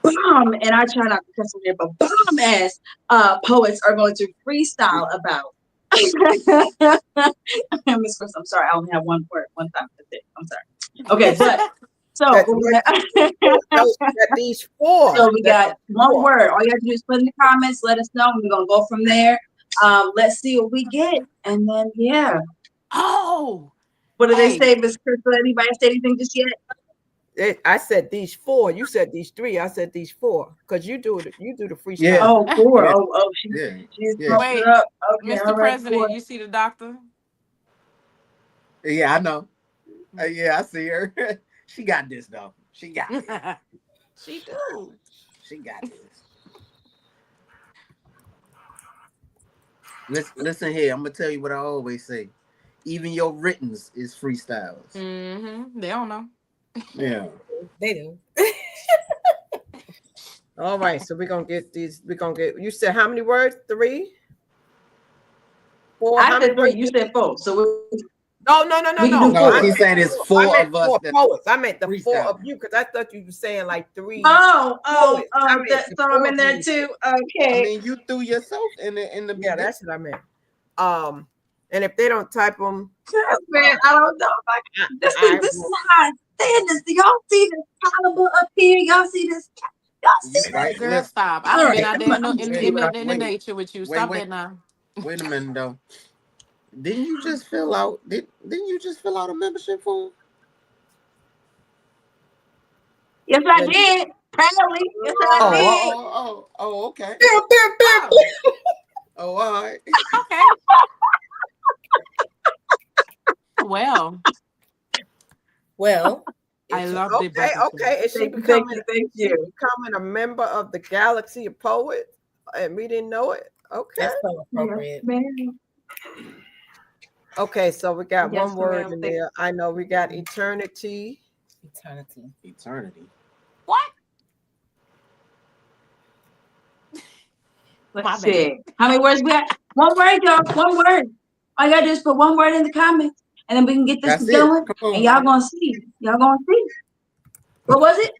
bomb, and I try not to cuss on there, but bomb ass poets are going to freestyle about. Miss Chris, I'm sorry, I only have one word, one time. That's it. I'm sorry. Okay, but so
That that these 4.
so we
That
got one
4.
word. All you have to do is put in the comments, let us know. We're gonna go from there. Let's see what we get, and then yeah.
Oh,
What do they
hey.
say, Miss Crystal? Anybody say anything just yet?
I said these 4. You said these 3. I said these 4 because you do the freestyle.
Yeah,
Oh, four.
yeah,
Oh,
yeah,
she's
yeah.
pumped it
Wait,
up. Okay, all
Mr.
right,
President,
four.
you see the doctor?
Yeah, I know. Yeah, I see her. She got this though. She got it.
She do.
She got this. Listen here. I'm gonna tell you what I always say. Even your writtens is freestyles.
They don't know.
Yeah.
They do.
All right, so we're gonna get these. We're gonna get. You said how many words? 3, 4. How
I
many
said 3.
words?
You said 4. So
No.
we can do
No,
4.
she's saying it's
I
4
meant
of us
4
that
poets. I meant the 4 of
freestyle.
you because I thought you were saying like 3
Oh,
poets. I meant the
so I'm
4
in
of
there
you.
too.
I
Okay.
mean, you threw yourself in the
Yeah,
beginning.
that's what I meant. And if they don't type them,
Man, I don't know. This is how I stand this. Do y'all see this caliber up here? Y'all see this? Y'all see
You right?
Girl,
Listen.
stop. I
All
done
right,
been out there in the
Wait,
nature with you.
wait,
Stop
wait,
that now.
wait a minute though. Didn't you just fill out? Didn't you just fill out a membership form?
Yes, I did. Proudly. Yes, I did.
Okay.
Oh,
Oh, all right.
okay. Well,
Well,
I
it's
loved it back and forth.
okay. Is she
Thank
becoming?
you.
Becoming a member of the Galaxy of Poets, and we didn't know it? Okay.
that's so appropriate.
Yes, ma'am.
Okay, so we got
Yes,
one word
ma'am.
in there. I know we got eternity.
Eternity.
What?
Let's
My
see.
bad.
How many words we got? One word, y'all. One word. All you gotta do is put one word in the comments, and then we can get this
That's it.
going.
Come on,
And y'all
man.
gonna see. Y'all gonna see. What was it?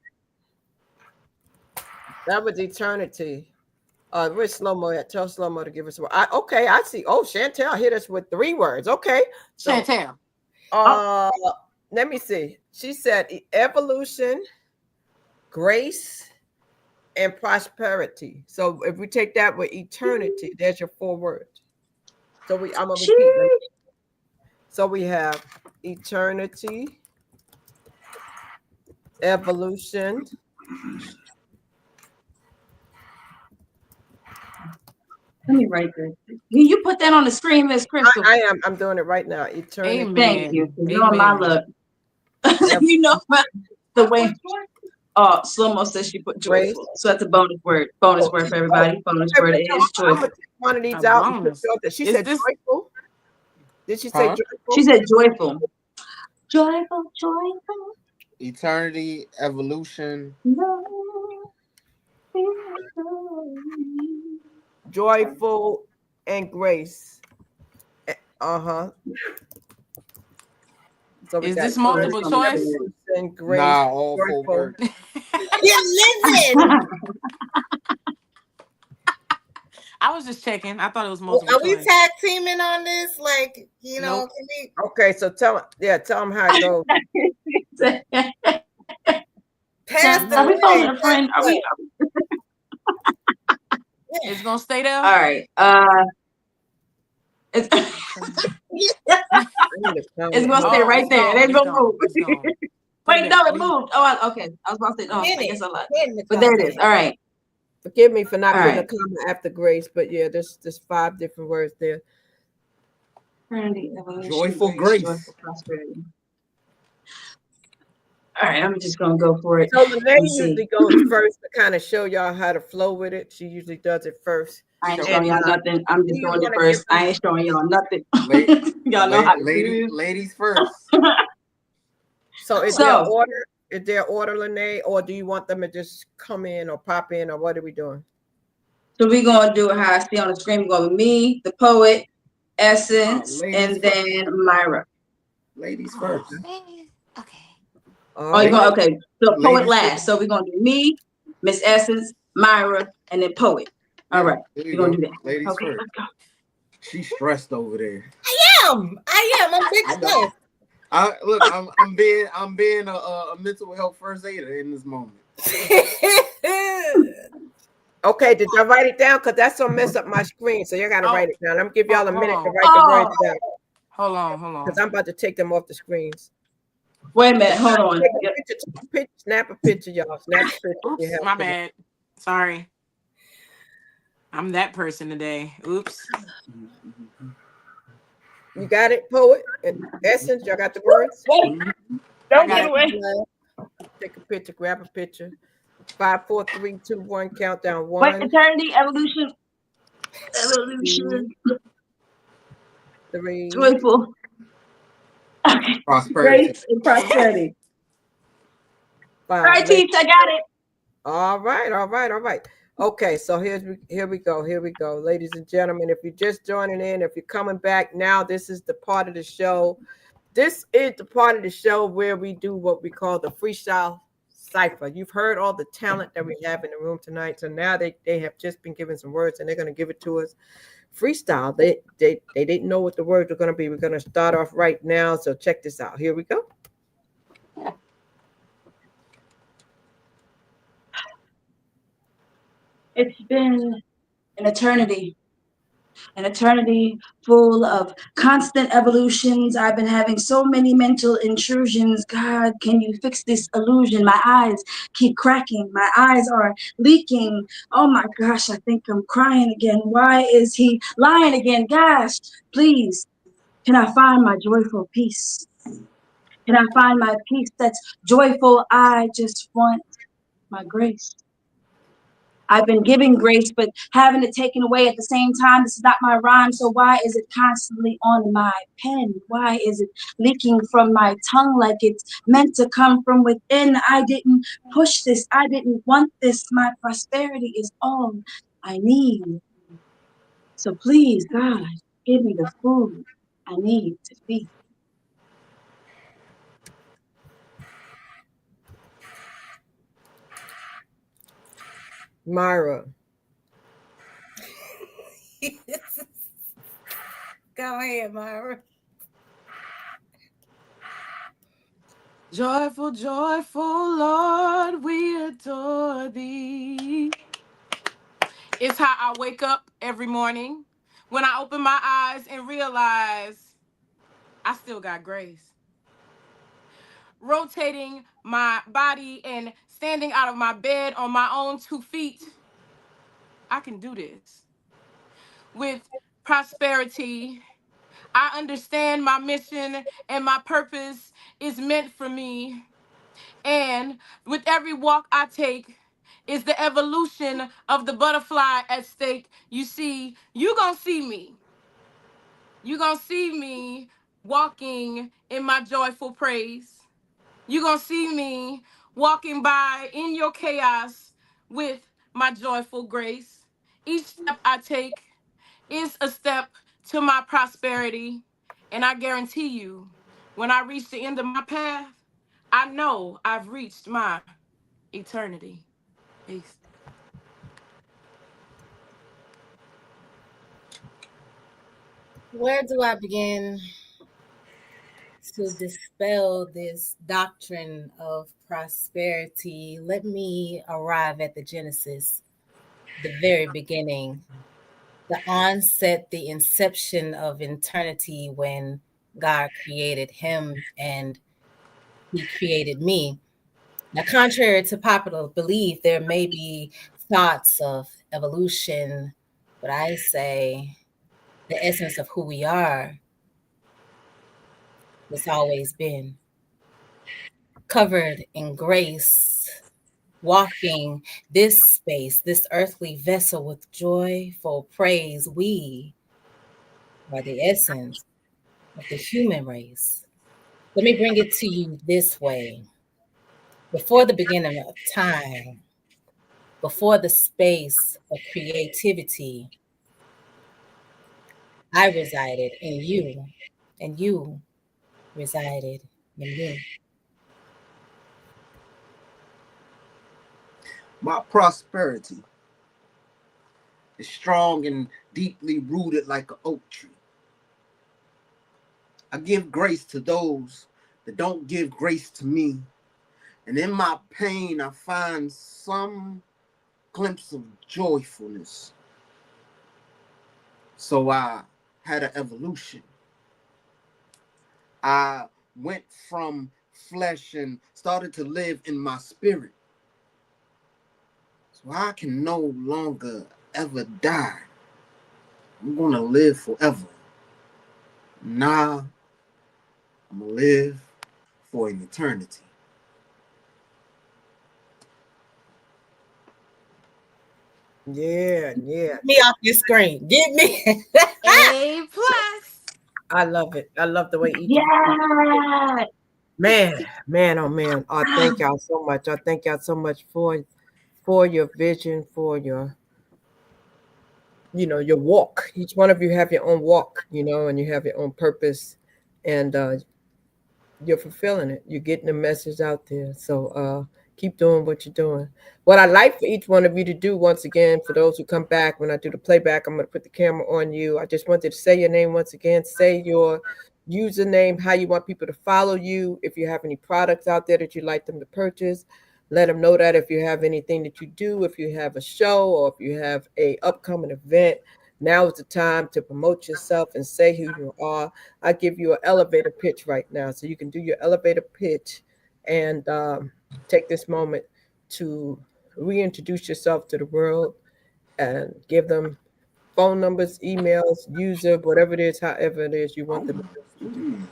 That was eternity. Where's Slow Mo at? Tell Slow Mo to give us a word. Okay, I see. Oh, Chantel hit us with 3 words. Okay. So,
Chantel.
let me see. She said evolution, grace, and prosperity. So if we take that with eternity, there's your 4 words. So I'm gonna repeat them. So we have eternity, evolution.
Let me write this. You put that on the screen, Miss Crystal.
I am. I'm doing it right now. Eternity.
Amen.
Thank you. You know my
Amen.
love. You know the way. Slow Mo says she put
Grace.
joyful. So that's a bonus word. Bonus word for everybody. Bonus word is
I'm
joyful.
gonna take one of these
A
out. And
bonus.
put she
Is
said
this-
joyful. Did she say joyful?
She said joyful. Joyful, joyful.
Eternity, evolution.
Joyful and grace. So we
Is
got
this multiple choice?
evolution and grace.
Nah, all 4
joyful.
words.
Yeah, listen.
I was just checking. I thought it was multiple
Are we
choice.
tag teaming on this? Like, you know,
Nope.
can we?
Okay, so tell them how it goes.
Pass the
Are we posting
mic.
a friend? Are we?
It's gonna stay there.
All right. It's it's gonna stay right
it's
there.
gone,
It ain't
it's
gonna
gone,
move.
it's gone. Put
Wait,
it
no,
back.
it moved. Okay. I was about to say, no, I guess I lied.
Hit the
But there it is.
comment.
All right.
Forgive me for not
All
putting
right.
a comma after grace, but yeah, there's 5 different words there.
Joyful grace.
Joyful prosperity. All right, I'm just gonna go for it.
So Lene
Let's see.
usually goes first to kind of show y'all how to flow with it. She usually does it first.
I ain't
And,
showing y'all nothing. I'm
do
just
you
doing it
wanna
first.
give
I ain't showing y'all nothing.
Y'all
know how to do
ladies first.
So is
So-
there order? Is there order, Lene, or do you want them to just come in or pop in, or what are we doing?
So we're gonna do it how I see on the screen. We're going with me, the poet, Essence,
ladies
and then Myra.
Ladies first.
Okay.
Oh, you going okay? So poet
Ladies
last.
first.
So we're gonna do me, Miss Essence, Myra, and then poet. All right,
There
we're
you
gonna
go.
do that.
Ladies
Okay,
first.
let's go.
She's stressed over there.
I am. I'm big stressed.
I'm being a mental health first aider in this moment.
Okay, did y'all write it down? Because that's gonna mess up my screen. So you gotta write it down. I'm gonna give y'all a
Hold
minute
on.
to write the words down.
Hold on.
Because I'm about to take them off the screens.
Wait a minute, hold on.
Take a picture, snap a picture, y'all. Snap a picture. if you
Oops,
have
my
to.
bad. Sorry. I'm that person today. Oops.
You got it, poet? And Essence, y'all got the words?
Wait,
I
don't
got
get
it.
away.
Take a picture, grab a picture. 5, 4, 3, 2, 1, countdown.
Wait,
1,
eternity, evolution,
2, 3.
joyful,
Prosperity.
grace, and prosperity. All
5.
right, Teach, I got it.
All right. Okay, so here we go, ladies and gentlemen. If you're just joining in, if you're coming back now, this is the part of the show. This is the part of the show where we do what we call the freestyle cipher. You've heard all the talent that we have in the room tonight, so now they have just been given some words, and they're going to give it to us freestyle. They didn't know what the words were going to be. We're going to start off right now. So check this out. Here we go.
It's been an eternity full of constant evolutions. I've been having so many mental intrusions. God, can you fix this illusion? My eyes keep cracking. My eyes are leaking. Oh my gosh, I think I'm crying again. Why is he lying again? Gosh, please, can I find my joyful peace? Can I find my peace that's joyful? I just want my grace. I've been giving grace, but having it taken away at the same time. This is not my rhyme, so why is it constantly on my pen? Why is it leaking from my tongue like it's meant to come from within? I didn't push this. I didn't want this. My prosperity is all I need. So please, God, give me the food I need to feed.
Myra.
Go ahead, Myra.
Joyful, joyful Lord, we adore thee. It's how I wake up every morning when I open my eyes and realize I still got grace. Rotating my body and standing out of my bed on my own 2 feet, I can do this. With prosperity, I understand my mission and my purpose is meant for me. And with every walk I take is the evolution of the butterfly at stake. You see, you gonna see me. You gonna see me walking in my joyful praise. You gonna see me walking by in your chaos with my joyful grace. Each step I take is a step to my prosperity. And I guarantee you, when I reach the end of my path, I know I've reached my eternity. Peace.
Where do I begin to dispel this doctrine of prosperity? Let me arrive at the genesis, the very beginning, the onset, the inception of eternity when God created him and he created me. Now, contrary to popular belief, there may be thoughts of evolution, but I say the essence of who we are has always been covered in grace, walking this space, this earthly vessel with joyful praise. We are the essence of the human race. Let me bring it to you this way. Before the beginning of time, before the space of creativity, I resided in you, and you resided in me.
My prosperity is strong and deeply rooted like an oak tree. I give grace to those that don't give grace to me. And in my pain, I find some glimpse of joyfulness. So I had an evolution. I went from flesh and started to live in my spirit. So I can no longer ever die. I'm going to live forever. Nah, I'm gonna live for an eternity.
Yeah, yeah.
Get me off your screen. Get me.
A plus.
I love it. I love the way each of you,
Yeah.
man, man, oh man. I thank y'all so much. I thank y'all so much for your vision, for your your walk. Each one of you have your own walk, and you have your own purpose, and you're fulfilling it. You're getting the message out there. So keep doing what you're doing. What I like for each one of you to do, once again, for those who come back, when I do the playback, I'm going to put the camera on you. I just wanted to say your name once again. Say your username, how you want people to follow you. If you have any products out there that you'd like them to purchase, let them know that. If you have anything that you do, if you have a show, or if you have a upcoming event, now is the time to promote yourself and say who you are. I give you an elevator pitch right now, so you can do your elevator pitch and take this moment to reintroduce yourself to the world and give them phone numbers, emails, user, whatever it is, however it is you want them to reach you to.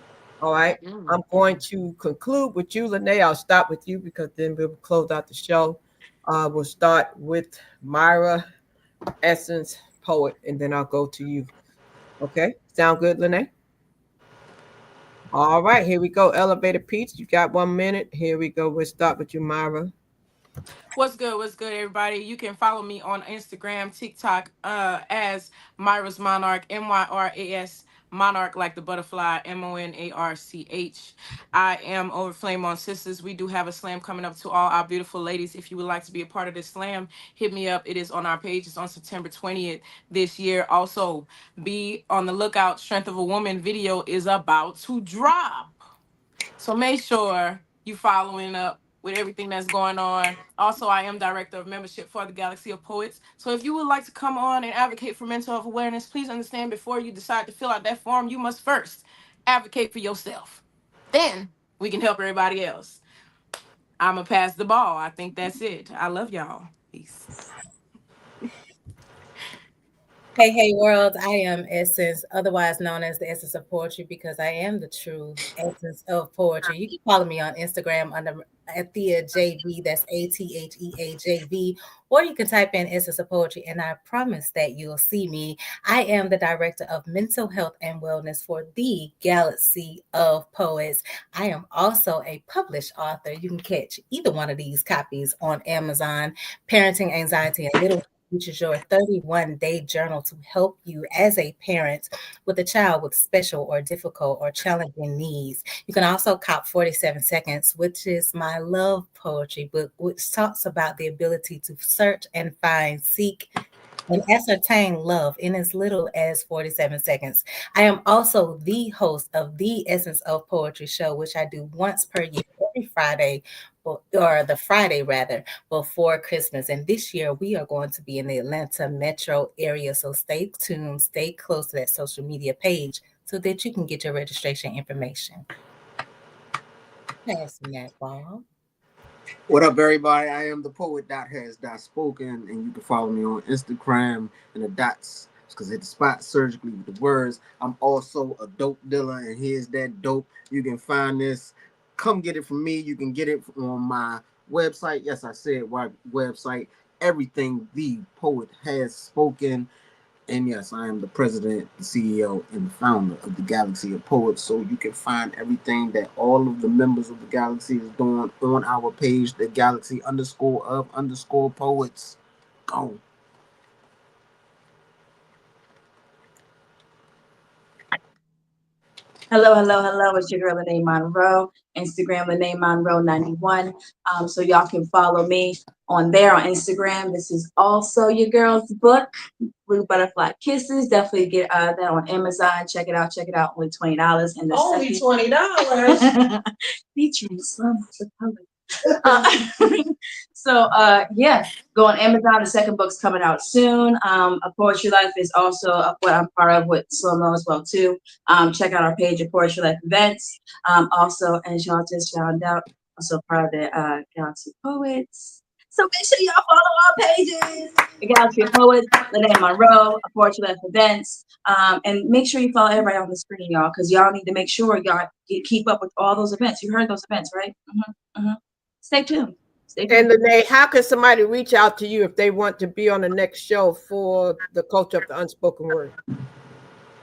All right. I'm going to conclude with you, Lene. I'll stop with you because then we'll close out the show. We'll start with Myra, Essence, Poet, and then I'll go to you. Okay. Sound good, Lene? All right, here we go. Elevator Peach, you got 1 minute. Here we go. We'll start with you, Myra.
What's good? What's good, everybody? You can follow me on Instagram, TikTok, as Myra's Monarch, MYRAS Monarch, like the butterfly, MONARCH. I am over Flame on Sisters. We do have a slam coming up to all our beautiful ladies. If you would like to be a part of this slam, hit me up. It is on our page. It's on September 20th this year. Also, be on the lookout. Strength of a Woman video is about to drop. So make sure you following up with everything that's going on. Also, I am director of membership for the Galaxy of Poets. So if you would like to come on and advocate for mental health awareness, please understand before you decide to fill out that form, you must first advocate for yourself. Then we can help everybody else. I'ma pass the ball. I think that's it. I love y'all. Peace.
Hey, hey, world. I am Essence, otherwise known as the Essence of Poetry, because I am the true essence of poetry. You can follow me on Instagram under Athea JV, that's ATHEAJV, or you can type in Essence of Poetry, and I promise that you'll see me. I am the director of mental health and wellness for the Galaxy of Poets. I am also a published author. You can catch either one of these copies on Amazon. Parenting Anxiety and Little, which is your 31-day journal to help you as a parent with a child with special or difficult or challenging needs. You can also cop 47 Seconds, which is my love poetry book, which talks about the ability to search and find, seek, and ascertain love in as little as 47 seconds. I am also the host of the Essence of Poetry show, which I do once per year, every Friday, or the Friday rather, before Christmas. And this year we are going to be in the Atlanta metro area. So stay tuned, stay close to that social media page so that you can get your registration information. Passing that ball.
What up, everybody? I am the poet dot has dot spoken, and you can follow me on Instagram and the dots because hit the spot surgically with the words. I'm also a dope dealer, and here's that dope. You can find this. Come get it from me. You can get it on my website. Yes, I said website. Everything the poet has spoken. And yes, I am the president, the CEO, and the founder of the Galaxy of Poets. So you can find everything that all of the members of the Galaxy is doing on our page, the Galaxy _of_ poets. Go.
Hello, hello, hello. It's your girl Lanai Monroe. Instagram Lanai Monroe 91. So y'all can follow me on there on Instagram. This is also your girl's book, Blue Butterfly Kisses. Definitely get that on Amazon. Check it out. Check it out. Only $20. And
Only
$20. Featuring some of the poets. So yeah, go on Amazon. The second book's coming out soon. A Poetry Life is also what I'm part of with Slow as well too. Check out our page of Poetry Life events. Also, as y'all just found out, also part of the Galaxy Poets. So make sure y'all follow our pages. The Galaxy of Poets, Lanai Monroe, A Poetry Life Events. And make sure you follow everybody on the screen, y'all, because y'all need to make sure y'all keep up with all those events. You heard those events, right? Stay tuned. Stay tuned.
And Lene, how can somebody reach out to you if they want to be on the next show for the culture of the unspoken word?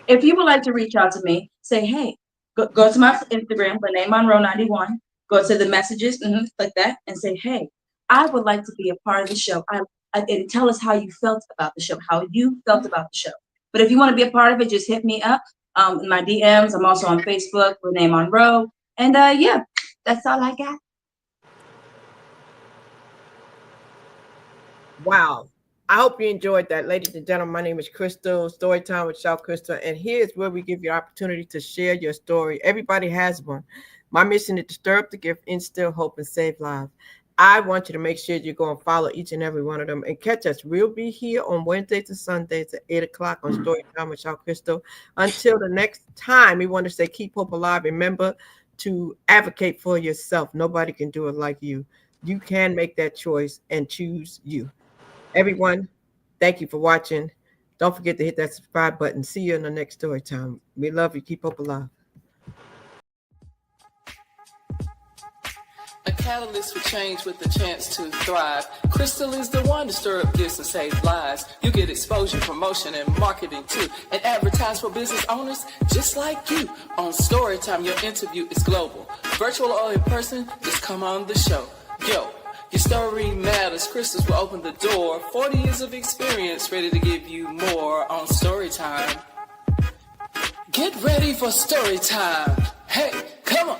If you would like to reach out to me, say, hey, go to my Instagram, Lanai Monroe 91. Go to the messages, click that, and say, hey, I would like to be a part of the show. And tell us how you felt about the show, how you felt about the show. But if you want to be a part of it, just hit me up in my DMs. I'm also on Facebook, Lanai Monroe. And yeah, that's all I got.
Wow. I hope you enjoyed that. Ladies and gentlemen, my name is Crystal, Storytime with Shout Crystal. And here's where we give you opportunity to share your story. Everybody has one. My mission is to stir up the gift, instill hope, and save lives. I want you to make sure you go and follow each and every one of them and catch us. We'll be here on Wednesdays and Sundays at 8 o'clock on Storytime with Shout Crystal. Until the next time, we want to say keep hope alive. Remember to advocate for yourself. Nobody can do it like you. You can make that choice and choose you. Everyone, thank you for watching. Don't forget to hit that subscribe button. See you in the next story time. We love you. Keep hope alive.
A catalyst for change with the chance to thrive. Crystal is the one to stir up gifts and save lives. You get exposure, promotion, and marketing too. And advertise for business owners just like you. On Storytime, your interview is global. Virtual or in person, just come on the show. Yo. Your story matters. Crystals will open the door. 40 years of experience, ready to give you more on Storytime. Get ready for Storytime. Hey, come on.